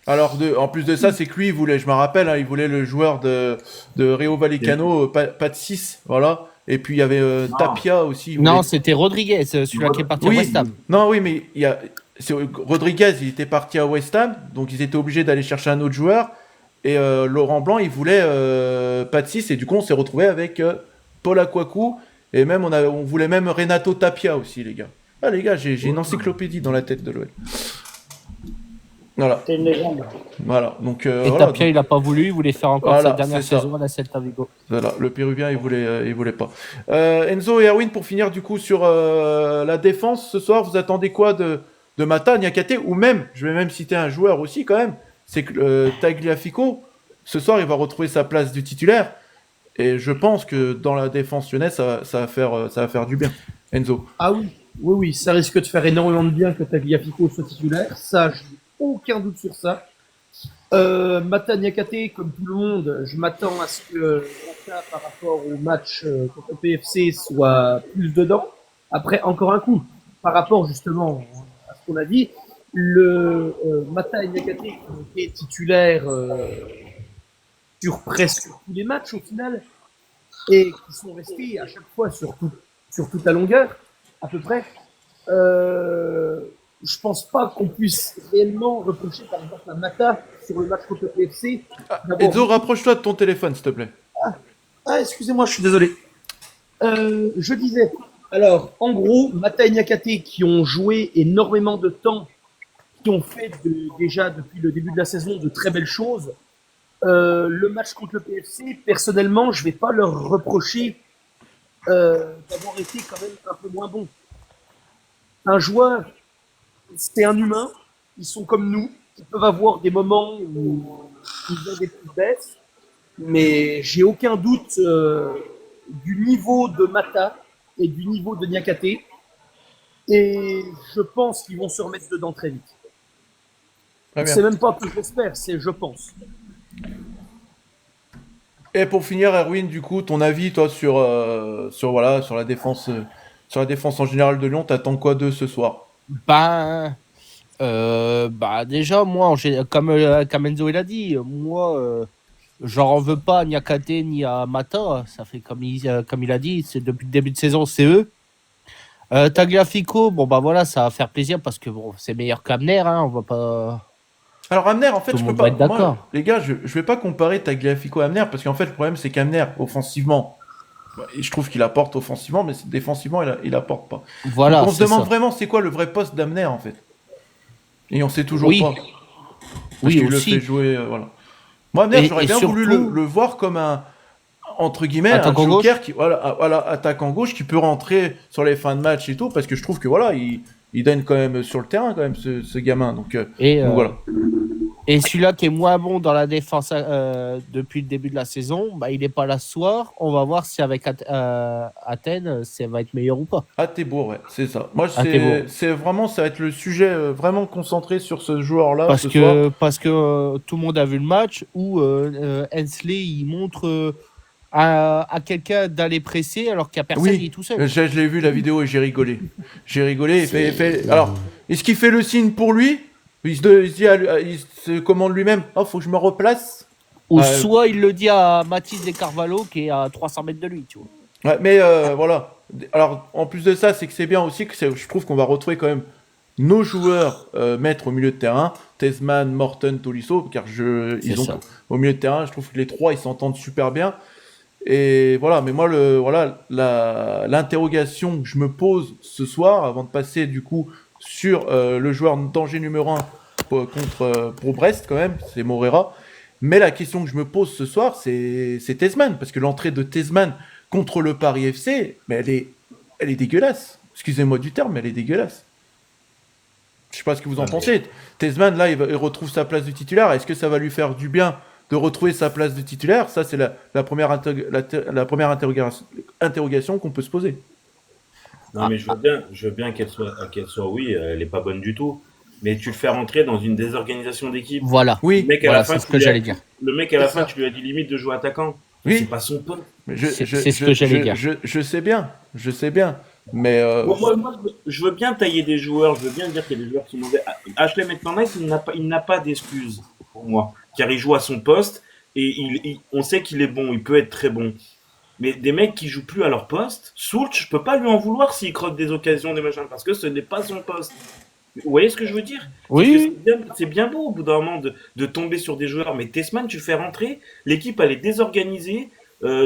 Alors, en plus de ça, c'est que lui, je me rappelle, il voulait le joueur de Rio Vallecano, pas de 6, voilà. Et puis il y avait Tapia aussi. il Non, voulait- c'était Rodriguez, celui-là qui est parti Oui. à West Ham. Non, oui, mais Rodriguez, il était parti à West Ham, donc ils étaient obligés d'aller chercher un autre joueur. Et Laurent Blanc, il voulait pas de 6, et du coup, on s'est retrouvé avec Paul Akwaku, et même on voulait même Renato Tapia aussi, les gars. Ah, les gars, j'ai une encyclopédie dans la tête de l'OL. Voilà. T'es une légende. Voilà. Donc, Et voilà, Tapia, il a pas voulu, il voulait faire encore Voilà, sa dernière c'est ça. saison à la Celta Vigo. Voilà, le Péruvien, il voulait pas. Enzo et Erwin, pour finir du coup sur la défense, ce soir, vous attendez quoi de Mata, Niakate, ou même, je vais même citer un joueur aussi quand même, c'est que Tagliafico, ce soir, il va retrouver sa place du titulaire, et je pense que dans la défense lyonnaise, ça va faire du bien. Enzo. Ah oui, oui, ça risque de faire énormément de bien que Tagliafico soit titulaire. Ça, je n'ai aucun doute sur ça. Mata Niakate, comme tout le monde, je m'attends à ce que Mata, par rapport au match contre le PFC, soit plus dedans. Après, encore un coup, par rapport justement à ce qu'on a dit, le Mata et Niakate qui ont été titulaires sur presque tous les matchs au final, et qui sont restés à chaque fois sur toute la longueur, à peu près. Je pense pas qu'on puisse réellement reprocher par exemple à Mata sur le match contre le PFC. Enzo, rapproche-toi de ton téléphone, s'il te plaît. Ah, excusez-moi, je suis désolé. Je disais, alors, en gros, Mata et Niakate qui ont joué énormément de temps, qui ont fait déjà depuis le début de la saison de très belles choses. Le match contre le PFC, personnellement, je vais pas leur reprocher d'avoir été quand même un peu moins bon. Un joueur, c'est un humain, ils sont comme nous, ils peuvent avoir des moments où ils ont des petites baisses, mais j'ai aucun doute du niveau de Mata et du niveau de Niakate, et je pense qu'ils vont se remettre dedans très vite. Très bien. C'est même pas que j'espère, c'est je pense. Et pour finir, Erwin, du coup, ton avis, toi, sur la défense en général de Lyon, t'attends quoi d'eux ce soir? Déjà, moi, comme Enzo il a dit, moi, j'en veux pas à Niakate ni à Mata. Ça fait comme il a dit, c'est depuis le début de saison, c'est eux. Tagliafico, voilà, ça va faire plaisir parce que c'est meilleur qu'Amner, hein, on va pas. Alors Amner, en fait, Tout je le peux monde pas. va être d'accord. Moi, les gars, je vais pas comparer Tagliafico à Amner parce qu'en fait, le problème, c'est qu'Amner, offensivement, je trouve qu'il apporte offensivement, mais défensivement, il apporte pas. Voilà. Donc, on se c'est demande ça. vraiment c'est quoi le vrai poste d'Amner, en fait. Et on sait toujours Oui. pas. Parce Oui, qu'il le aussi. fait jouer, voilà. Moi, Amner, j'aurais Et bien voulu surtout- le voir comme un, entre guillemets, un Attaquant joker qui, voilà, attaquant gauche qui peut rentrer sur les fins de match et tout, parce que je trouve que voilà, il donne quand même sur le terrain, quand même, ce gamin. Donc voilà. Et celui-là qui est moins bon dans la défense depuis le début de la saison, il n'est pas là ce soir. On va voir si avec Athènes, ça va être meilleur ou pas. Attebourg, ouais, c'est ça. Moi, Attebourg. c'est vraiment, ça va être le sujet vraiment concentré sur ce joueur-là Parce ce soir. que tout le monde a vu le match où Hensley il montre à quelqu'un d'aller presser alors qu'il n'y a personne, il est tout seul. Je l'ai vu la vidéo et j'ai rigolé. J'ai rigolé. Alors, est-ce qu'il fait le signe pour lui? Il se commande lui-même. Oh, faut que je me replace. Ou soit il le dit à Mathis De Carvalho qui est à 300 mètres de lui, tu vois. Ouais, mais voilà. Alors, en plus de ça, c'est que c'est bien aussi que je trouve qu'on va retrouver quand même nos joueurs maîtres au milieu de terrain. Tezman, Morton, Tolisso, car ils ont au milieu de terrain, je trouve que les trois, ils s'entendent super bien. Et voilà, mais moi, l'interrogation que je me pose ce soir, avant de passer du coup sur le joueur danger numéro 1 pour Brest quand même, c'est Morera. Mais la question que je me pose ce soir, c'est Tezman, parce que l'entrée de Tezman contre le Paris FC, mais elle est dégueulasse. Excusez-moi du terme, mais elle est dégueulasse. Je sais pas ce que vous en pensez. Tezman, là, il retrouve sa place de titulaire. Est-ce que ça va lui faire du bien de retrouver sa place de titulaire? Ça, c'est la première interrogation qu'on peut se poser. Non, mais je veux bien qu'elle soit, oui, elle est pas bonne du tout. Mais tu le fais rentrer dans une désorganisation d'équipe. Voilà. Oui. Le mec, à la fin, c'est ce que j'allais dire. Le mec, à la fin, tu lui as dit limite de jouer attaquant. Oui. C'est pas son poste. C'est ce que j'allais dire. Je sais bien. Mais Moi, je veux bien tailler des joueurs, je veux bien dire qu'il y a des joueurs qui sont mauvais. Ashley McManus, il n'a pas d'excuses pour moi, car il joue à son poste et on sait qu'il est bon, il peut être très bon. Mais des mecs qui jouent plus à leur poste, Soultz, je peux pas lui en vouloir s'il croque des occasions, des machins, parce que ce n'est pas son poste. Vous voyez ce que je veux dire? Oui. C'est bien beau au bout d'un moment de tomber sur des joueurs, mais Tessman, tu le fais rentrer, l'équipe elle est désorganisée,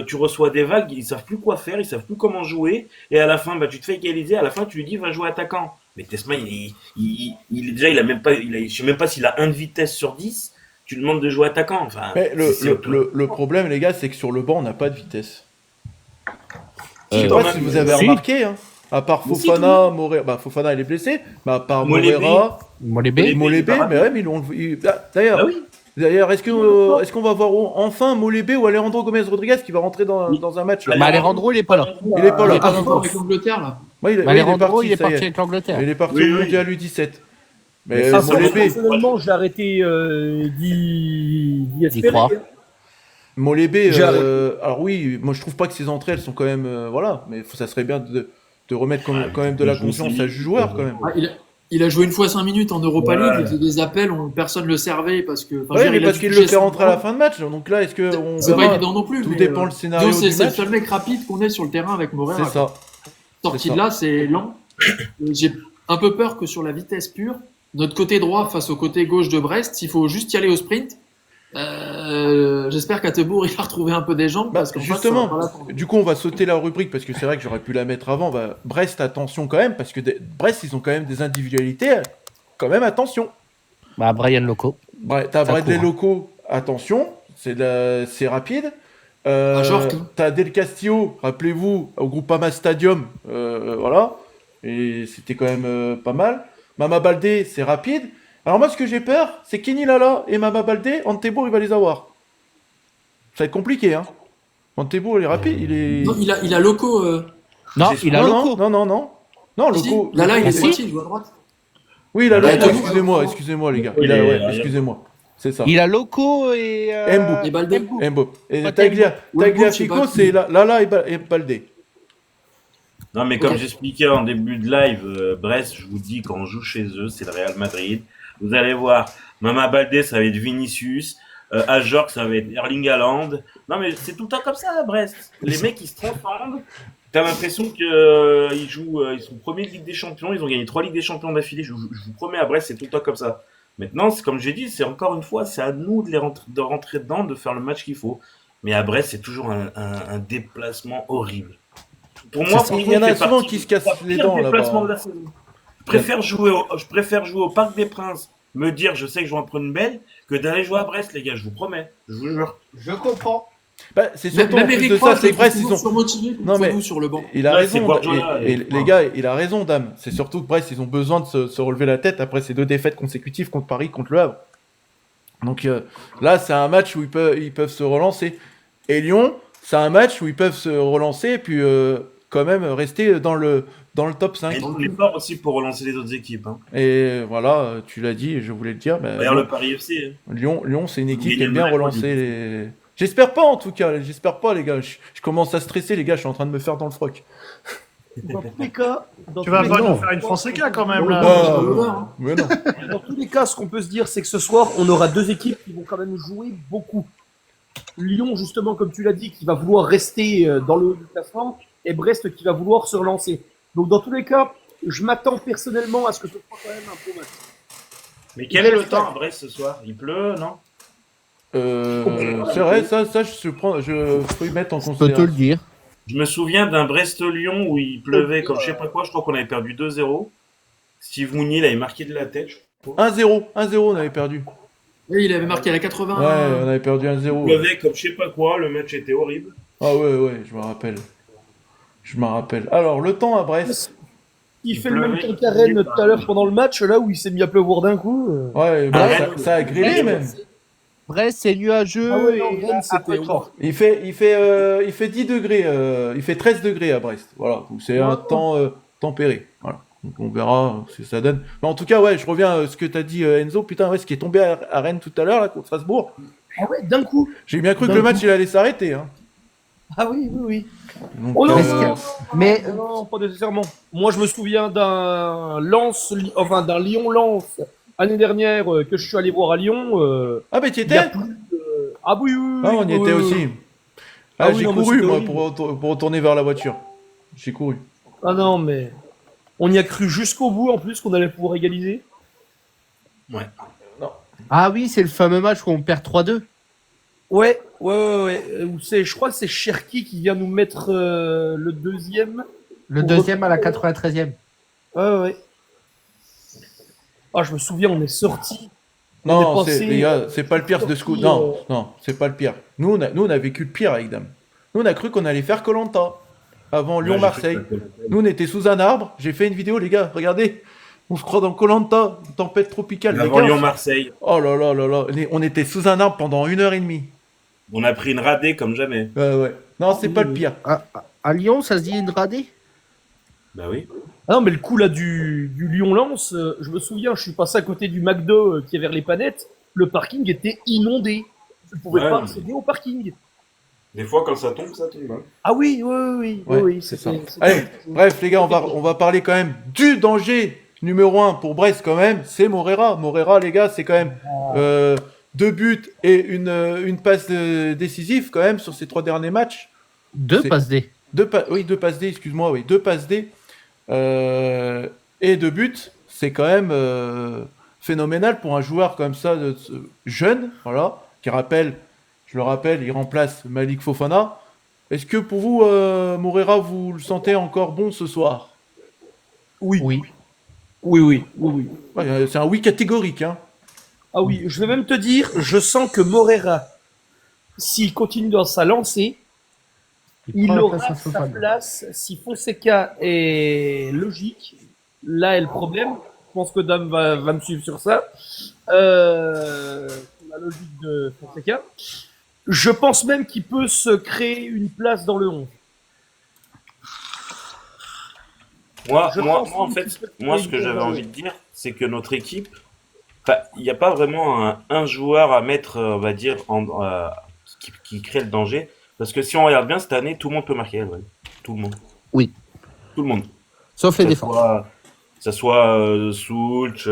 tu reçois des vagues, ils savent plus quoi faire, ils savent plus comment jouer, et à la fin, bah, tu te fais égaliser, à la fin, tu lui dis va jouer attaquant. Mais Tessman, déjà, il a même pas, je sais même pas s'il a 1 de vitesse sur 10, tu lui demandes de jouer attaquant. Enfin, Mais le problème, les gars, c'est que sur le banc, on n'a pas de vitesse. Je sais quand pas même, si vous avez si. remarqué, hein. À part Mais si, Fofana, Moreira. Bah, Fofana, il est blessé. Mais à part Molébé. Moreira, Molébé. Molébé, il est mais ouais, mais d'ailleurs, Ah oui. d'ailleurs, est-ce qu'on va voir enfin Molébé ou Alejandro Gomez Rodriguez qui va rentrer dans un match là? Mais Alejandro, il est pas là. Il est pas Il là. est pas encore avec l'Angleterre, là. Ouais, Mais Alejandro, il est ça y parti avec l'Angleterre. Il est parti Oui, au oui. mondial U17. Mais Ah, ça, Molébé, personnellement, j'ai arrêté d'y espérer. croire. hein. Molébé, J'ai alors oui, moi je trouve pas que ses entrées elles sont quand même voilà, mais ça serait bien de remettre quand même de la confiance à ce joueur quand même. Ah, il a joué une fois 5 minutes en Europa Ouais. League, il faisait des appels, personne ne le servait parce que. enfin, je veux Ouais, dire, mais il a parce dû qu'il toucher le fait son rentrer à la ballon. fin de match, donc là est-ce que on C'est pas verra évident non plus. tout mais, dépend le scénario disons, du c'est le match. seul mec rapide qu'on ait sur le terrain avec Moreira. C'est ça. Sorti c'est de ça. là, c'est lent. J'ai un peu peur que sur la vitesse pure, notre côté droit face au côté gauche de Brest, il faut juste y aller au sprint. J'espère qu'Attebourg il a retrouvé un peu des jambes Bah, parce qu'en face, justement, ça va pas l'attendre. du coup, on va sauter la rubrique parce que c'est vrai que j'aurais pu la mettre avant. Bah, Brest, attention quand même, parce que Brest, ils ont quand même des individualités. Quand même, attention. Bah, Brian Loco. T'as Ça Bradley court, hein. Loco, attention, c'est rapide. Jorque, hein. T'as Del Castillo, rappelez-vous, au Groupama Stadium, voilà, et c'était quand même pas mal. Mama Baldé, c'est rapide. Alors moi, ce que j'ai peur, c'est Kenny Lala et Mama Baldé, Antebourg, il va les avoir. Ça va être compliqué, hein. Antebourg, il est rapide, il est... Non, il a Loco. Non, il a non, Loco. non, Si, Loco... là, il est si. droitier, il joue à droite. Oui, il a Ouais, Loco, Antebourg. excusez-moi les gars. Oui, Il a, il est- ouais, excusez-moi. C'est ça. Il a Loco et. Mbou. Et Baldé. Mbo. Et Pas Tagliafico, Tembo. c'est Lala et Baldé. Non, mais comme Ok. j'expliquais en début de live, Brest, je vous dis, quand on joue chez eux, c'est le Real Madrid. Vous allez voir, Mama Baldé, ça va être Vinicius. Ajorc, ça va être Erling Haaland. Non, mais c'est tout le temps comme ça à Brest. Les mecs, ils se transforment. T'as l'impression que ils jouent, ils sont premiers de Ligue des Champions. Ils ont gagné 3 Ligues des Champions d'affilée. Je vous promets, à Brest, c'est tout le temps comme ça. Maintenant, comme j'ai dit, c'est encore une fois, c'est à nous de rentrer dedans, de faire le match qu'il faut. Mais à Brest, c'est toujours un déplacement horrible. Pour moi, Il y en a souvent qui se cassent les dents déplacement de là-bas. la saison. Je préfère jouer au Parc des Princes, me dire je sais que je vais en prendre une belle, que d'aller jouer à Brest, les gars, je vous promets. Je vous jure. Je comprends. Bah, c'est surtout en Même plus Eric de Roy, ça, je c'est le que Brest, trouve ils ont. surmotivé Non, contre mais- nous sur le banc. Il a Ouais, c'est raison, Guardiola, et et- les gars, il a raison, Dame. C'est surtout que Brest, ils ont besoin de se relever la tête après ces 2 défaites consécutives contre Paris, contre le Havre. Donc là, c'est un match où ils peuvent se relancer. Et Lyon, c'est un match où ils peuvent se relancer et puis quand même rester dans le top 5. Et on est fort aussi pour relancer les autres équipes. Hein. Et voilà, tu l'as dit, je voulais le dire. Bah, D'ailleurs, le Paris FC. Hein. Lyon, c'est une équipe Ils qui aime bien gagnent le relancer les. J'espère pas en tout cas, j'espère pas les gars. Je commence à stresser les gars, je suis en train de me faire dans le froc. Dans tous les cas, Tu vas pas nous faire une Fonseca quand même là. Ah, mais non. Dans tous les cas, ce qu'on peut se dire, c'est que ce soir, on aura 2 équipes qui vont quand même jouer beaucoup. Lyon, justement, comme tu l'as dit, qui va vouloir rester dans le haut du classement, et Brest qui va vouloir se relancer. Donc, dans tous les cas, je m'attends personnellement à ce que ce soit quand même un beau match. Mais quel est le temps à Brest ce soir? Il pleut, non? C'est vrai, ça je peux y mettre en Je peux te considération. le dire. Je me souviens d'un Brest-Lyon où il pleuvait comme je sais pas quoi. Je crois qu'on avait perdu 2-0. Steve Mounier, il avait marqué de la tête. Je crois. 1-0, on avait perdu. Oui, il avait marqué à la 80. Ouais, on avait perdu Il 1-0. pleuvait comme je sais pas quoi. Le match était horrible. Ah ouais, je me rappelle. Alors, le temps à Brest. Il fait le même temps qu'à Rennes tout à l'heure pendant le match, là où il s'est mis à pleuvoir d'un coup. Ouais, Ah, bah, ça a grillé même. Brest, c'est nuageux. Ah ouais, et Rennes, c'était après, fort. Il fait 10 degrés, il fait 13 degrés à Brest. Voilà, donc c'est un temps tempéré. Voilà. Donc on verra ce que ça donne. Mais en tout cas, ouais, je reviens à ce que t'as dit Enzo. Putain, ouais, ce qui est tombé à Rennes tout à l'heure, là, contre Strasbourg. Ah ouais, d'un coup. J'ai bien cru que le match il allait s'arrêter. Hein. Ah oui, oui, oui. Donc, Oh non, Mais non, pas nécessairement. Moi, je me souviens d'un d'un Lyon-Lens l'année dernière que je suis allé voir à Lyon. Ah, mais tu Il y a étais plus Ah oui, oui, Ah, on y oui, était oui, aussi. oui. Ah, Ah oui, j'ai non, mais couru, c'était moi, horrible. pour retourner vers la voiture. J'ai couru. Ah non, mais On y a cru jusqu'au bout, en plus, qu'on allait pouvoir égaliser. Ouais. Ah oui, c'est le fameux match où on perd 3-2. Ouais. Je crois que c'est Cherki qui vient nous mettre le deuxième. Le deuxième à la 93e. Ouais. Ah, je me souviens, on est sorti. Non, passé, les gars, c'est pas le pire de ce coup. sorti, Non, c'est pas le pire. Nous, on a vécu le pire avec Dame. Nous, on a cru qu'on allait faire Koh-Lanta avant Lyon-Marseille. Nous, on était sous un arbre. J'ai fait une vidéo, les gars, regardez. On se croit dans Koh-Lanta, une tempête tropicale. Les Avant gars, Lyon-Marseille, oh là là là là. On était sous un arbre pendant 1h30. on a pris une radée comme jamais. Ouais. Non, c'est pas le pire. À Lyon, ça se dit une radée? Bah oui. Ah non, mais le coup là du Lyon-Lens, je me souviens, je suis passé à côté du McDo qui est vers les Panettes. Le parking était inondé. Je ne pouvais Ouais, pas mais- accéder au parking. Des fois, quand ça tombe, ça tombe. Hein. Ah oui. Ouais, c'est ça. Allez, bref, les gars, on va parler quand même du danger numéro 1 pour Brest quand même. C'est Morera. Morera, les gars, c'est quand même 2 buts et une passe décisive quand même sur ces 3 derniers matchs. 2 C'est- passes D. 2 passes D, excuse-moi, oui, 2 passes D et 2 buts. C'est quand même phénoménal pour un joueur comme ça, jeune, voilà, qui rappelle, je le rappelle, il remplace Malik Fofana. Est-ce que pour vous, Morera, vous le sentez encore bon ce soir? Oui. Ouais, c'est un oui catégorique, hein. Ah oui, je vais même te dire, je sens que Morera, s'il continue dans sa lancée, il prend la aura place à sa Fofana. place. Si Fonseca est logique, là est le problème. Je pense que Dame va me suivre sur ça. La logique de Fonseca. Je pense même qu'il peut se créer une place dans le 11. Moi, Je moi, pense moi, en qu'il fait, peut moi, créer ce que une j'avais place. envie de dire, c'est que notre équipe, enfin, il n'y a pas vraiment un joueur à mettre, on va dire, qui crée le danger. Parce que si on regarde bien cette année, tout le monde peut marquer, ouais. Tout le monde. Oui. Tout le monde. Sauf les Que ça défenses. ça soit Soulch,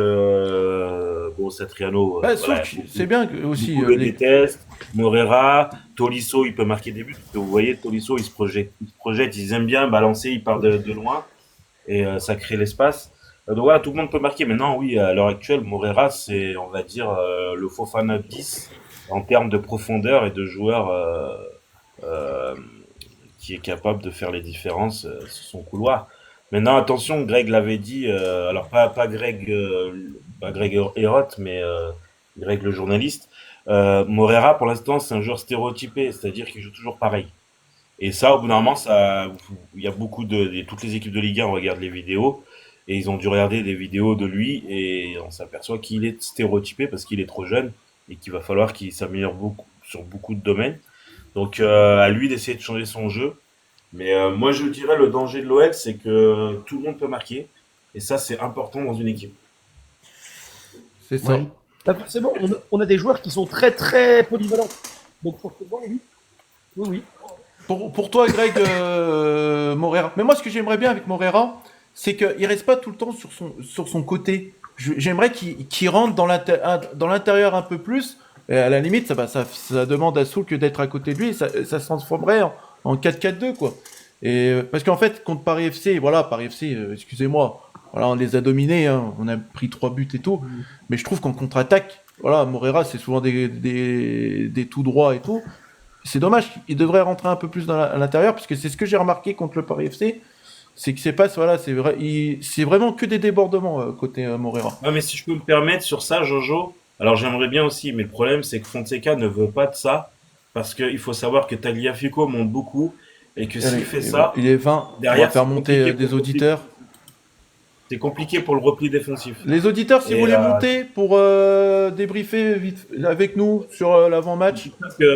bon, Satriano, Bah, voilà, Soulch, c'est bien que- aussi. beaucoup le détestent. Morera, Tolisso, il peut marquer des buts. Parce que vous voyez, Tolisso, il se projette, ils aiment bien balancer, il part de loin et ça crée l'espace. Donc voilà, tout le monde peut marquer. Maintenant, oui, à l'heure actuelle, Morera, c'est, on va dire, le Fofana 10 en termes de profondeur et de joueur euh, qui est capable de faire les différences sur son couloir. Maintenant, attention, Greg l'avait dit, alors pas Greg, pas Greg Herrott, mais Greg le journaliste. Morera, pour l'instant, c'est un joueur stéréotypé, c'est-à-dire qu'il joue toujours pareil. Et ça, au bout d'un moment, il y a toutes les équipes de Ligue 1 regardent les vidéos, et ils ont dû regarder des vidéos de lui, et on s'aperçoit qu'il est stéréotypé parce qu'il est trop jeune, et qu'il va falloir qu'il s'améliore beaucoup, sur beaucoup de domaines. Donc, à lui d'essayer de changer son jeu. Mais moi, je dirais le danger de l'OL, c'est que tout le monde peut marquer, et ça, c'est important dans une équipe. C'est ça. Ouais. Pas forcément, on a des joueurs qui sont très très polyvalents. Donc forcément, oui. Oui. Pour toi, Greg, Morera. Mais moi, ce que j'aimerais bien avec Morera, c'est qu'il reste pas tout le temps sur son côté. J'aimerais qu'il rentre dans l'intérieur un peu plus. Et à la limite, ça demande à Soul que d'être à côté de lui. Et ça se transformerait en 4-4-2, quoi. Et parce qu'en fait, contre Paris FC, voilà, Paris FC, excusez-moi, voilà, on les a dominés, hein, on a pris 3 buts et tout. Mais je trouve qu'en contre-attaque, voilà, Morera, c'est souvent des tout droits et tout. C'est dommage, il devrait rentrer un peu plus à l'intérieur, parce que c'est ce que j'ai remarqué contre le Paris FC, c'est que c'est vraiment que des débordements côté Morera. Ah, mais si je peux me permettre sur ça, Jojo, alors j'aimerais bien aussi, mais le problème, c'est que Fonseca ne veut pas de ça, parce qu'il faut savoir que Tagliafico monte beaucoup, et que s'il fait ça, Il est 20, on derrière, va faire c'est monter compliqué des pour auditeurs. c'est compliqué pour le repli défensif. Les auditeurs, si Et, vous voulez monter pour débriefer vite avec nous sur l'avant-match,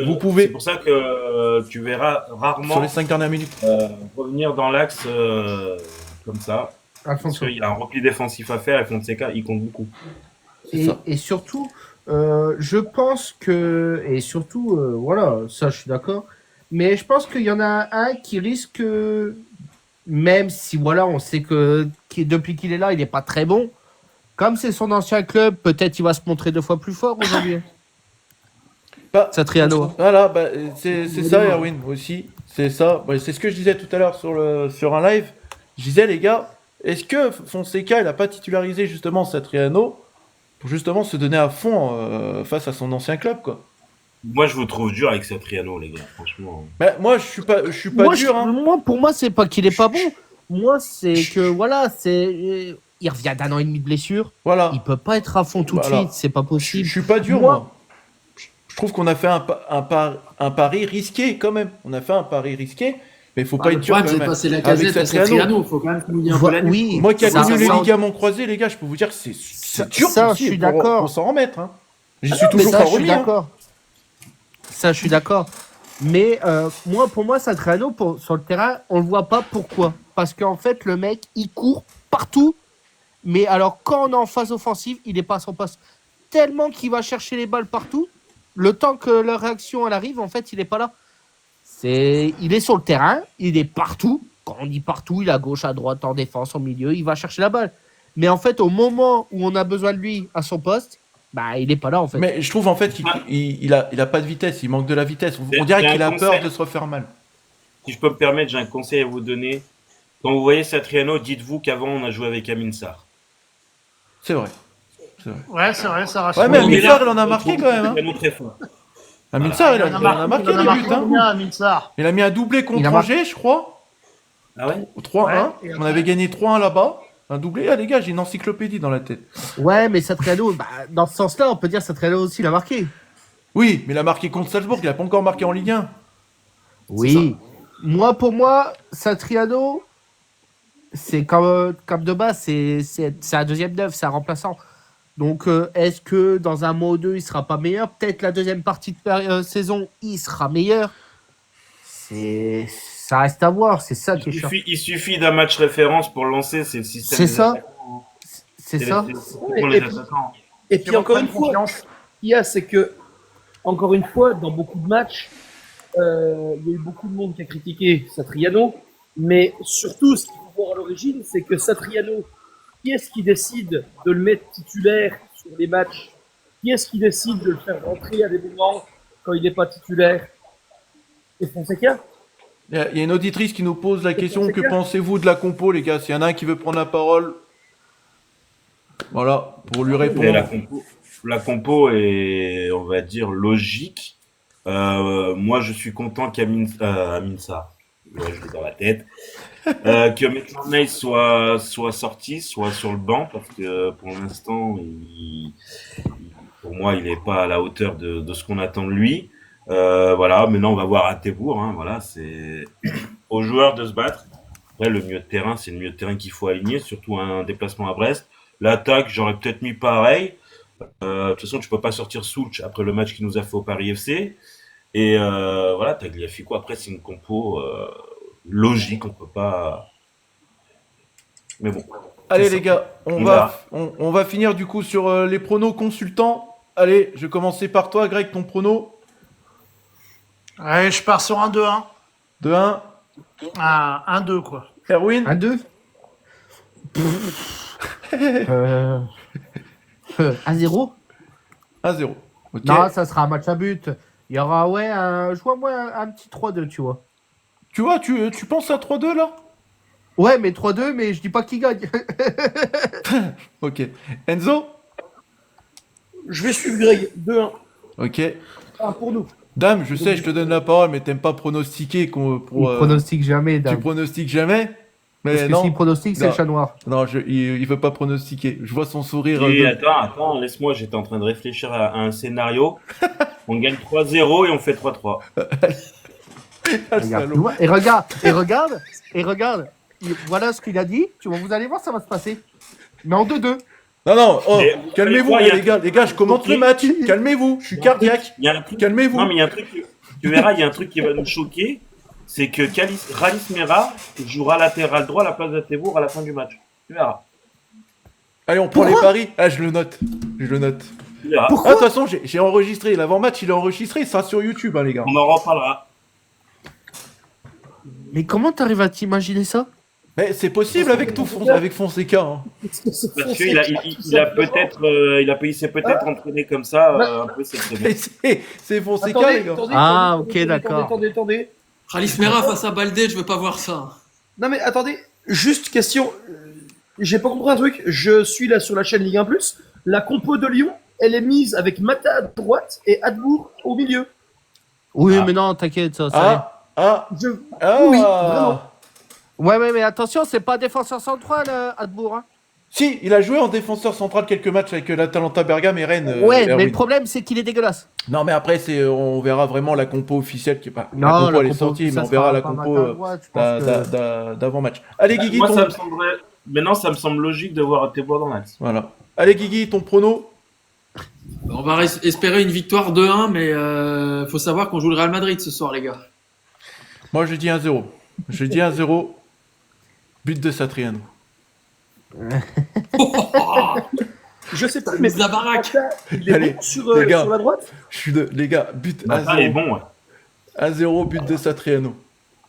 vous pouvez. C'est pour ça que tu verras rarement sur les 5 dernières minutes. revenir dans l'axe comme ça. Parce Alfonso. qu'il y a un repli défensif à faire et Fonseca, il compte beaucoup. Et surtout, je pense que, et surtout, voilà, ça je suis d'accord, mais je pense qu'il y en a un qui risque, même si voilà, on sait que depuis qu'il est là, il n'est pas très bon, comme c'est son ancien club, peut-être il va se montrer 2 fois plus fort aujourd'hui. Satriano. Voilà, c'est ça, Erwin, aussi. C'est ça. C'est ce que je disais tout à l'heure sur un live. Je disais, les gars, est-ce que Fonseca, il a pas titularisé justement Satriano pour justement se donner à fond face à son ancien club, quoi? Moi, je vous trouve dur avec Satriano, les gars, franchement. Bah, moi, je suis pas Moi, dur, hein. pour moi, c'est pas qu'il est pas bon. Moi, c'est que voilà, il revient d'1 an et demi de blessure. Voilà. Il peut pas être à fond tout de Voilà. suite, c'est pas Je possible. suis pas dur, Moi- moi. Je trouve qu'on a fait un pari risqué, quand même. On a fait un pari risqué, mais il faut pas Le être dur, problème, quand c'est même. pas c'est la Avec casette, c'est Satriano. Satriano. Faut quand même qu'il mouille un peu la nuque. Oui, Moi qui ai ça- connu les ça- ligaments croisés, les gars, je peux vous dire que c'est dur ça, aussi je suis pour d'accord. s'en remettre. Hein. J'y Ah suis non, mais toujours ça, pas je suis remis. Hein. d'accord. Ça, je suis d'accord. Mais pour moi, Satriano, sur le terrain, on le voit pas. Pourquoi? Parce qu'en fait, le mec, il court partout. Mais alors, quand on est en phase offensive, il est pas à son poste. Tellement qu'il va chercher les balles partout. Le temps que leur réaction elle arrive, en fait, il est pas là. Il est sur le terrain, il est partout. Quand on dit partout, il est à gauche, à droite, en défense, au milieu, il va chercher la balle. Mais en fait, au moment où on a besoin de lui à son poste, bah, il est pas là, en fait. Mais je trouve en fait qu'il a pas de vitesse, il manque de la vitesse. On dirait qu'il a peur de se refaire mal. Si je peux me permettre, j'ai un conseil à vous donner. Quand vous voyez Satriano, dites-vous qu'avant, on a joué avec Amin Sarr. C'est vrai. Ouais, c'est vrai, ça rassure. Ouais, mais Oui, Amin mais Sarr, là, il en a marqué quand même. Hein. Satriano très fort. Amin Sarr, il en a marqué il en a des marqué buts. Hein. combien, Amin Sarr? Il a mis un doublé Il a contre marqué- Angers, je crois. Ah ouais? 3-1. Ouais, et On avait gagné 3-1 là-bas. Un doublé. Ah, les gars, j'ai une encyclopédie dans la tête. Ouais, mais Satriano, bah, dans ce sens-là, on peut dire Satriano aussi l'a marqué. Oui, mais il a marqué contre Salzbourg, il a pas encore marqué en Ligue 1. Oui. Pour moi, Satriano, c'est comme de base, c'est un deuxième neuf, c'est un remplaçant. Donc, est-ce que dans un mois ou deux, il sera pas meilleur? Peut-être la deuxième partie de saison, il sera meilleur. Ça reste à voir, c'est ça qui est chiant. Il suffit d'un match référence pour lancer, c'est le système. C'est des ça. attaquants. C'est ça. Pour les attaquants. Et puis encore une fois, ce qu'il y a, c'est que, encore une fois, dans beaucoup de matchs, il y a eu beaucoup de monde qui a critiqué Satriano, mais surtout, ce qu'il faut voir à l'origine, c'est que Satriano, qui est-ce qui décide de le mettre titulaire sur les matchs? Qui est-ce qui décide de le faire rentrer à des moments quand il n'est pas titulaire? C'est Fonseca. Il y a une auditrice qui nous pose la question, c'est que clair. pensez-vous de la compo, les gars? S'il y en a un qui veut prendre la parole, voilà, pour lui Et répondre. la compo est, on va dire, logique. Moi, je suis content qu'Amin Sarr, ouais, je l'ai dans la tête, que McTominay soit sorti, soit sur le banc, parce que pour l'instant, pour moi, il n'est pas à la hauteur de ce qu'on attend de lui. Voilà, maintenant, on va voir à Tebour. Hein, voilà, c'est aux joueurs de se battre. Après, le milieu de terrain, c'est le milieu de terrain qu'il faut aligner, surtout un déplacement à Brest. L'attaque, j'aurais peut-être mis pareil. De toute façon, tu peux pas sortir Soulch après le match qu'il nous a fait au Paris FC. Et voilà, Tagliafico, après, c'est une compo logique, on peut pas... Mais bon. Allez, c'est ça. les gars, on va finir du coup sur les pronos consultants. Allez, je vais commencer par toi, Greg, ton prono. Ouais, je pars sur un 2-1. 2-1. Un 1-2, quoi. Erwin. 1-2 1-0 1-0. Ok. Non, ça sera un match à but. Il y aura, je vois moi un petit 3-2, tu vois. Tu vois, tu penses à 3-2 là? Ouais, mais 3-2, mais je dis pas qui gagne. Ok. Enzo? Je vais suivre Greg. 2-1. Ok. Pour nous. Dame, je sais, je te donne la parole, mais t'aimes pas pronostiquer Il pour. pronostique jamais, Tu Dame. pronostiques jamais? Mais Parce que non. s'il pronostique, c'est Non. le chat noir. Non, il veut pas pronostiquer. Je vois son sourire. Et attends, laisse-moi, j'étais en train de réfléchir à un scénario. On gagne 3-0 et on fait 3-3. Ah, le Regarde, salaud. tu vois, et regarde. Voilà ce qu'il a dit. Tu vois, vous allez voir, ça va se passer. Mais en 2-2. Non, oh, Mais, calmez-vous, il y a- les gars, je commente le match. Calmez-vous, je suis cardiaque. Il y a un truc... Calmez-vous. Non, mais il y a un truc... Tu verras, il y a un truc qui va nous choquer. C'est que Ralis Mera jouera latéral droit à la place de Tebour à la fin du match. Tu verras. Allez, on prend les paris. Ah, je le note. Tu verras. Ah, de toute façon, j'ai enregistré. L'avant-match, il est enregistré. Il sera sur YouTube, hein, les gars. On en reparlera. Mais comment t'arrives à t'imaginer ça? Mais c'est possible avec avec Fonseca. Hein. Parce qu'il il s'est peut-être entraîné comme ça un peu cette semaine. C'est Fonseca, les gars. Attendez. Khalis Mera face à Baldé, je veux pas voir ça. Non mais attendez, juste question. j'ai pas compris un truc. Je suis là sur la chaîne Ligue 1+. La compo de Lyon, elle est mise avec Mata à droite et Hadbourg au milieu. Oui, Ah. mais non, t'inquiète, ça. Je... Ah. Oui, vraiment. Ouais, mais attention, c'est pas défenseur central, Hadbourg. Hein. Si, il a joué en défenseur central quelques matchs avec l'Atalanta Bergame et Rennes. Ouais, mais Erwin. le problème, c'est qu'il est dégueulasse. Non, mais après, on verra vraiment la compo officielle qui est pas. Non, la compo, elle est compo, sortie, mais ça on verra sera la pas compo Mata à droite, je pense que- d'avant-match. Allez, Guigui, Moi, ton... ça me semblerait. Maintenant, ça me semble logique de voir Tebois dans l'axe. Voilà. Allez, Guigui, ton prono. On va espérer une victoire 2-1, mais faut savoir qu'on joue le Real Madrid ce soir, les gars. Moi, je dis 1-0. Je dis 1-0. But de Satriano. Je sais pas, mais La baraque. Mata, il est Allez, bon sur, les gars. sur la droite. Les gars, but Mata est 1-0. bon, ouais. 1-0, but de Satriano.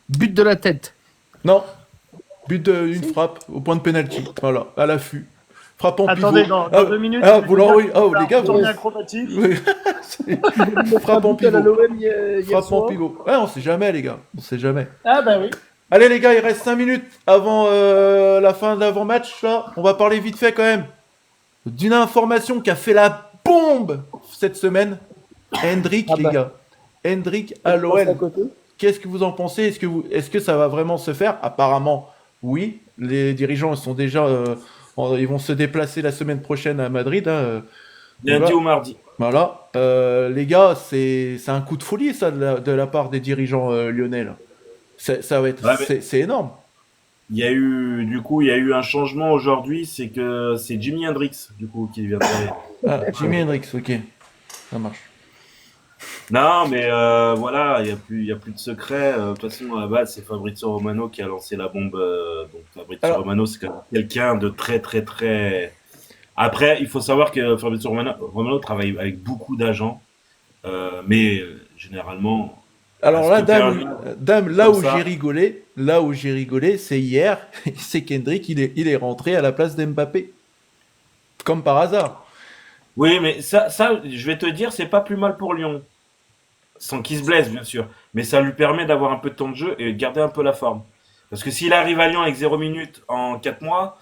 But de la tête. Non. But d'une frappe au point de pénalty. Voilà, à l'affût. Frappe en pivot. Attendez, dans 2 minutes. Ah, vous l'envoyez. Oh, les gars, vous. Tournée acrobatique. Oui. Frappe en But à la pivot. l'OM hier Frappe en soir. pivot. Ouais, on sait jamais, les gars. On sait jamais. Ah bah oui. Allez, les gars, il reste 5 minutes avant la fin de l'avant-match. Là, on va parler vite fait quand même d'une information qui a fait la bombe cette semaine. Hendrick, Ah bah. les gars. Hendrick à À l'OL. côté. Qu'est-ce que vous en pensez? Est-ce que ça va vraiment se faire? Apparemment, oui. Les dirigeants sont déjà, ils vont se déplacer la semaine prochaine à Madrid. Hein, Lundi ou mardi. voilà. Les gars, c'est un coup de folie ça de la part des dirigeants lyonnais. Là. Ça va être, Ouais, mais- c'est énorme. Il y a eu un changement aujourd'hui, c'est que c'est Jimi Hendrix, du coup, qui vient d'arriver. Ah, Jimi Hendrix, ok, ça marche. Non, mais voilà, il y a plus de secret. De toute façon, à la base, c'est Fabrizio Romano qui a lancé la bombe. Donc Fabrizio Alors- Romano, c'est quand même quelqu'un de très, très, très. Après, il faut savoir que Fabrizio Romano travaille avec beaucoup d'agents, mais généralement. Alors Est-ce là, que dame, là comme où ça- j'ai rigolé, c'est hier, c'est qu'Hendrick, il est rentré à la place d'Mbappé. Comme par hasard. Oui, mais ça, je vais te dire, c'est pas plus mal pour Lyon. Sans qu'il se blesse, bien sûr. Mais ça lui permet d'avoir un peu de temps de jeu et de garder un peu la forme. Parce que s'il arrive à Lyon avec 0 minutes en 4 mois,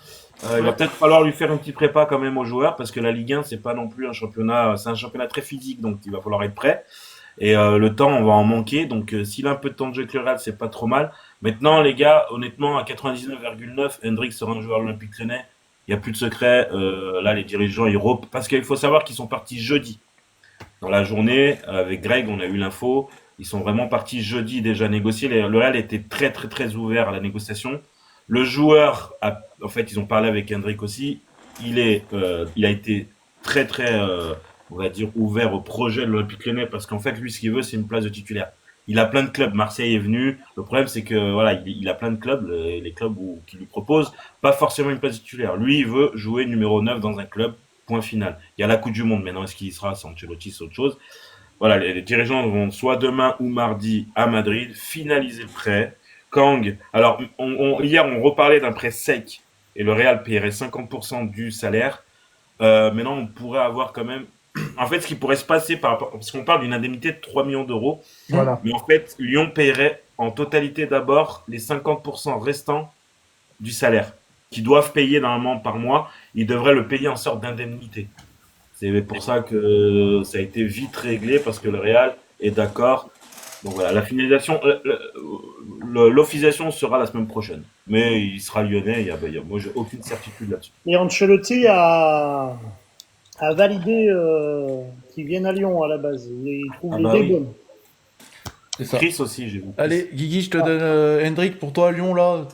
il va peut-être falloir lui faire une petite prépa quand même aux joueurs, parce que la Ligue 1, c'est pas non plus un championnat, c'est un championnat très physique, donc il va falloir être prêt. Et le temps, on va en manquer. Donc s'il a un peu de temps de jeu avec le Real, c'est pas trop mal. Maintenant, les gars, honnêtement, à 99,9, Hendrick sera un joueur olympique lyonnais. Il n'y a plus de secret. Là, les dirigeants, parce qu'il faut savoir qu'ils sont partis jeudi. Dans la journée, avec Greg, on a eu l'info. Ils sont vraiment partis jeudi déjà négocier. Le Real était très, très, très ouvert à la négociation. Le joueur, en fait, ils ont parlé avec Hendrick aussi. Il a été très, très, on va dire, ouvert au projet de l'Olympique Lyonnais parce qu'en fait, lui, ce qu'il veut, c'est une place de titulaire. Il a plein de clubs. Marseille est venu. Le problème, c'est que voilà, il a plein de clubs, les clubs qui lui proposent pas forcément une place de titulaire. Lui, il veut jouer numéro 9 dans un club. Point final. Il y a la Coupe du Monde maintenant. Est-ce qu'il y sera? C'est Ancelotti, c'est autre chose. Voilà, les dirigeants vont soit demain ou mardi à Madrid finaliser le prêt. Kang. Alors, hier, on reparlait d'un prêt sec et le Real paierait 50% du salaire. Maintenant, on pourrait avoir quand même. En fait, ce qui pourrait se passer parce qu'on parle d'une indemnité de 3 millions d'euros. Voilà. Mais en fait, Lyon paierait en totalité d'abord les 50% restants du salaire qu'ils doivent payer normalement par mois. Ils devraient le payer en sorte d'indemnité. C'est pour ça que ça a été vite réglé parce que le Real est d'accord. Donc voilà, la finalisation, l'officialisation sera la semaine prochaine. Mais il sera lyonnais. Moi, j'ai aucune certitude là-dessus. Et Ancelotti a validé qu'il vienne à Lyon à la base. Il trouve l'idée oui. bonne. C'est ça. Chris aussi, j'ai vu. Allez, Guigui, je te donne Hendrick pour toi à Lyon, là.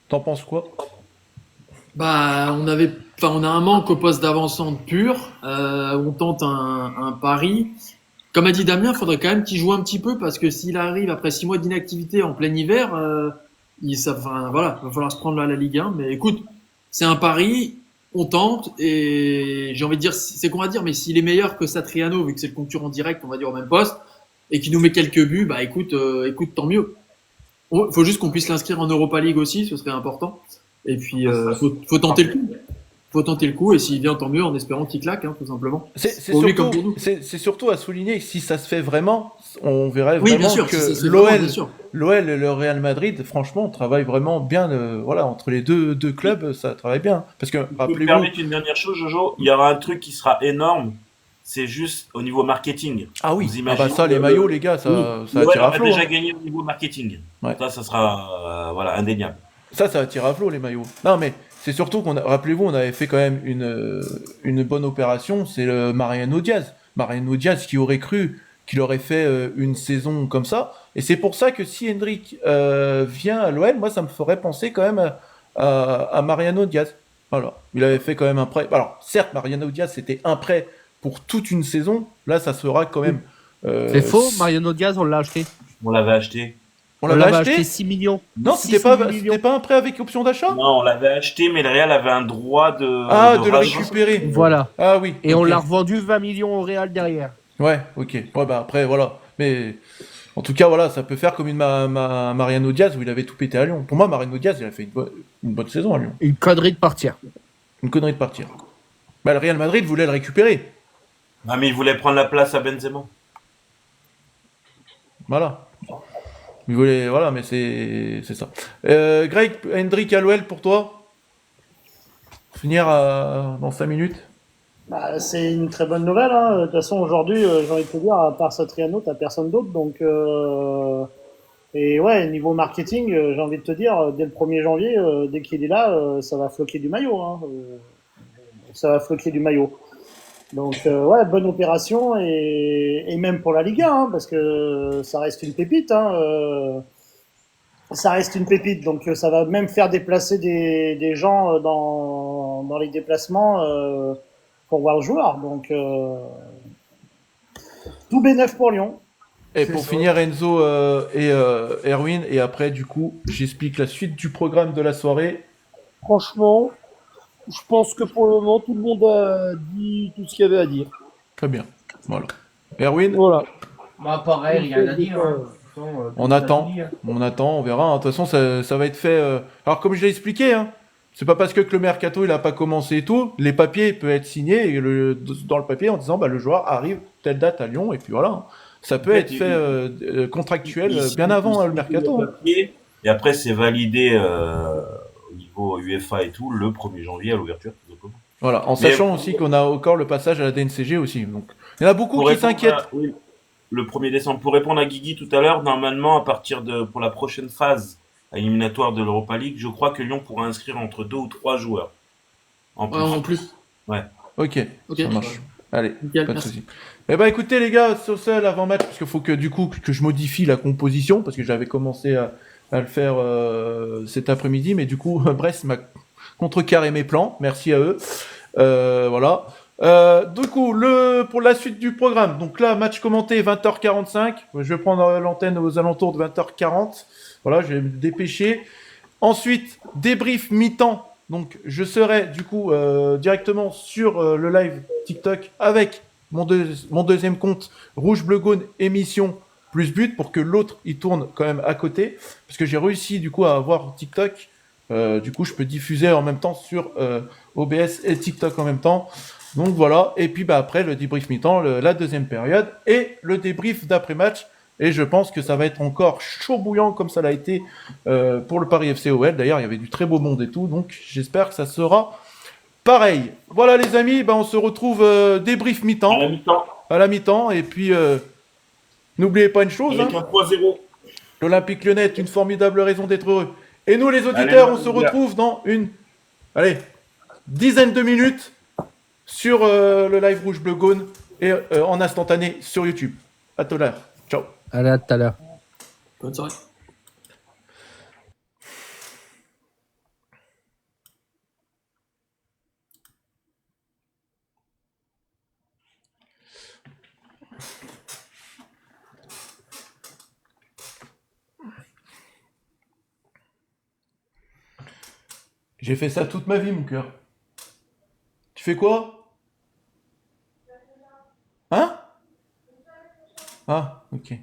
T'en penses quoi? Bah, on a un manque au poste d'avancante pur. On tente un pari. Comme a dit Damien, il faudrait quand même qu'il joue un petit peu parce que s'il arrive après 6 mois d'inactivité en plein hiver, voilà, va falloir se prendre la Ligue 1. Mais écoute, c'est un pari, on tente et j'ai envie de dire, c'est qu'on va dire, mais s'il est meilleur que Satriano, vu que c'est le concurrent direct, on va dire au même poste, et qu'il nous met quelques buts, bah écoute, tant mieux. Faut juste qu'on puisse l'inscrire en Europa League aussi, ce serait important. Et puis, faut tenter le coup. faut tenter le coup, et s'il vient, tant mieux, en espérant qu'il claque, hein, tout simplement. C'est Pour lui surtout, comme pour nous. c'est surtout à souligner que si ça se fait vraiment, on verrait Oui, bien vraiment sûr, que si ça se fait vraiment, bien l'OL, sûr. l'OL et le Real Madrid, franchement, on travaille vraiment bien. Voilà, entre les deux clubs, ça travaille bien. Parce que Je peux me rappelez-vous, permettre une dernière chose, Jojo. Il y aura un truc qui sera énorme. C'est juste au niveau marketing. ah oui, Vous ah bah imaginez ça, les maillots, les gars, ça, oui, ça l'OL attire à aura flot. déjà Hein. gagné au niveau marketing. Ouais. Ça sera voilà, indéniable. Ça attire à flot les maillots. Non mais c'est surtout rappelez-vous, on avait fait quand même une bonne opération, c'est le Mariano Diaz. Mariano Diaz qui aurait cru qu'il aurait fait une saison comme ça. Et c'est pour ça que si Hendrick vient à l'OL, moi ça me ferait penser quand même à Mariano Diaz. Voilà, il avait fait quand même un prêt. Alors certes, Mariano Diaz c'était un prêt pour toute une saison. Là, ça sera quand même. C'est faux, Mariano Diaz, on l'a acheté. On l'avait acheté. On On l'avait l'avait acheté acheté 6 millions. Non, 6 c'était ou 8 pas, millions. c'était pas un prêt avec option d'achat. Non, on l'avait acheté, mais le Real avait un droit de De le rachat. récupérer. Voilà. Ah oui. Et on ok. l'a revendu 20 millions au Real derrière. Ouais, ok. Ouais, bah après, voilà. Mais en tout cas, voilà, ça peut faire comme une Mariano Diaz où il avait tout pété à Lyon. Pour moi, Mariano Diaz, il a fait une bonne saison à Lyon. Une connerie de partir. Une connerie de partir. Bah, le Real Madrid voulait le récupérer. Ah, mais il voulait prendre la place à Benzema. Voilà. Il voulait, voilà, mais c'est ça. Greg, Hendrick à l'OL pour toi. Finir dans 5 minutes. Bah, c'est une très bonne nouvelle. Hein. De toute façon, aujourd'hui, j'ai envie de te dire, à part Satriano, t'as personne d'autre. Donc, et ouais, niveau marketing, j'ai envie de te dire, dès le 1er janvier, dès qu'il est là, ça va floquer du maillot. Hein. Ça va floquer du maillot. Donc, ouais, bonne opération et même pour la Liga, hein, parce que ça reste une pépite. Hein, ça reste une pépite, donc ça va même faire déplacer des gens dans les déplacements pour voir le joueur. Donc, tout bénef pour Lyon. Et pour finir, Enzo et Erwin, et après, du coup, j'explique la suite du programme de la soirée. Franchement, je pense que pour le moment, tout le monde a dit tout ce qu'il y avait à dire. Très bien. Voilà. Erwin, Voilà. Bah pareil, rien à dire. Hein. on attend, on verra. De toute façon, ça va être fait. Alors, comme je l'ai expliqué, hein, c'est pas parce que le mercato il a pas commencé et tout, les papiers peuvent être signés et dans le papier en disant bah le joueur arrive telle date à Lyon et puis voilà. Ça peut être fait contractuel bien avant le mercato. Hein. Et après, c'est validé au niveau UEFA et tout le 1er janvier à l'ouverture. Voilà, en sachant aussi qu'on a encore le passage à la DNCG aussi. Donc, il y en a beaucoup qui s'inquiètent. Oui, le 1er décembre. Pour répondre à Guigui tout à l'heure, normalement, pour la prochaine phase éliminatoire de l'Europa League, je crois que Lyon pourra inscrire entre 2 ou 3 joueurs. En plus. En plus. Ouais. Ok, ça marche. Allez, Nickel, pas de merci. soucis. Eh ben écoutez les gars, sur ça l'avant-match, parce qu'il faut que du coup que je modifie la composition, parce que j'avais commencé à le faire cet après-midi, mais du coup Brest m'a contrecarré mes plans, merci à eux. Voilà. Du coup, pour la suite du programme, donc là, match commenté 20h45, je vais prendre l'antenne aux alentours de 20h40, voilà, je vais me dépêcher. Ensuite, débrief mi-temps. Donc, je serai du coup directement sur le live TikTok avec mon deuxième compte Rouge Bleu Gaune émission plus but pour que l'autre il tourne quand même à côté parce que j'ai réussi du coup à avoir TikTok. Du coup, je peux diffuser en même temps sur OBS et TikTok en même temps. Donc voilà. Et puis bah après le débrief mi-temps, la deuxième période et le débrief d'après-match. Et je pense que ça va être encore chaud bouillant comme ça l'a été pour le Paris FC OL. D'ailleurs, il y avait du très beau monde et tout. Donc, j'espère que ça sera pareil. Voilà les amis, on se retrouve débrief mi-temps. À la mi-temps. À la mi-temps. Et puis, n'oubliez pas une chose. Avec 1.0. L'Olympique Lyonnais est une formidable raison d'être heureux. Et nous, les auditeurs, on se retrouve dans une dizaine de minutes sur le live Rouge Bleu Gaune et en instantané sur YouTube. À tout à l'heure. Ciao. Allez, à tout à l'heure. Bonne soirée. J'ai fait ça toute ma vie, mon cœur. Tu fais quoi? Hein? Ah, ok.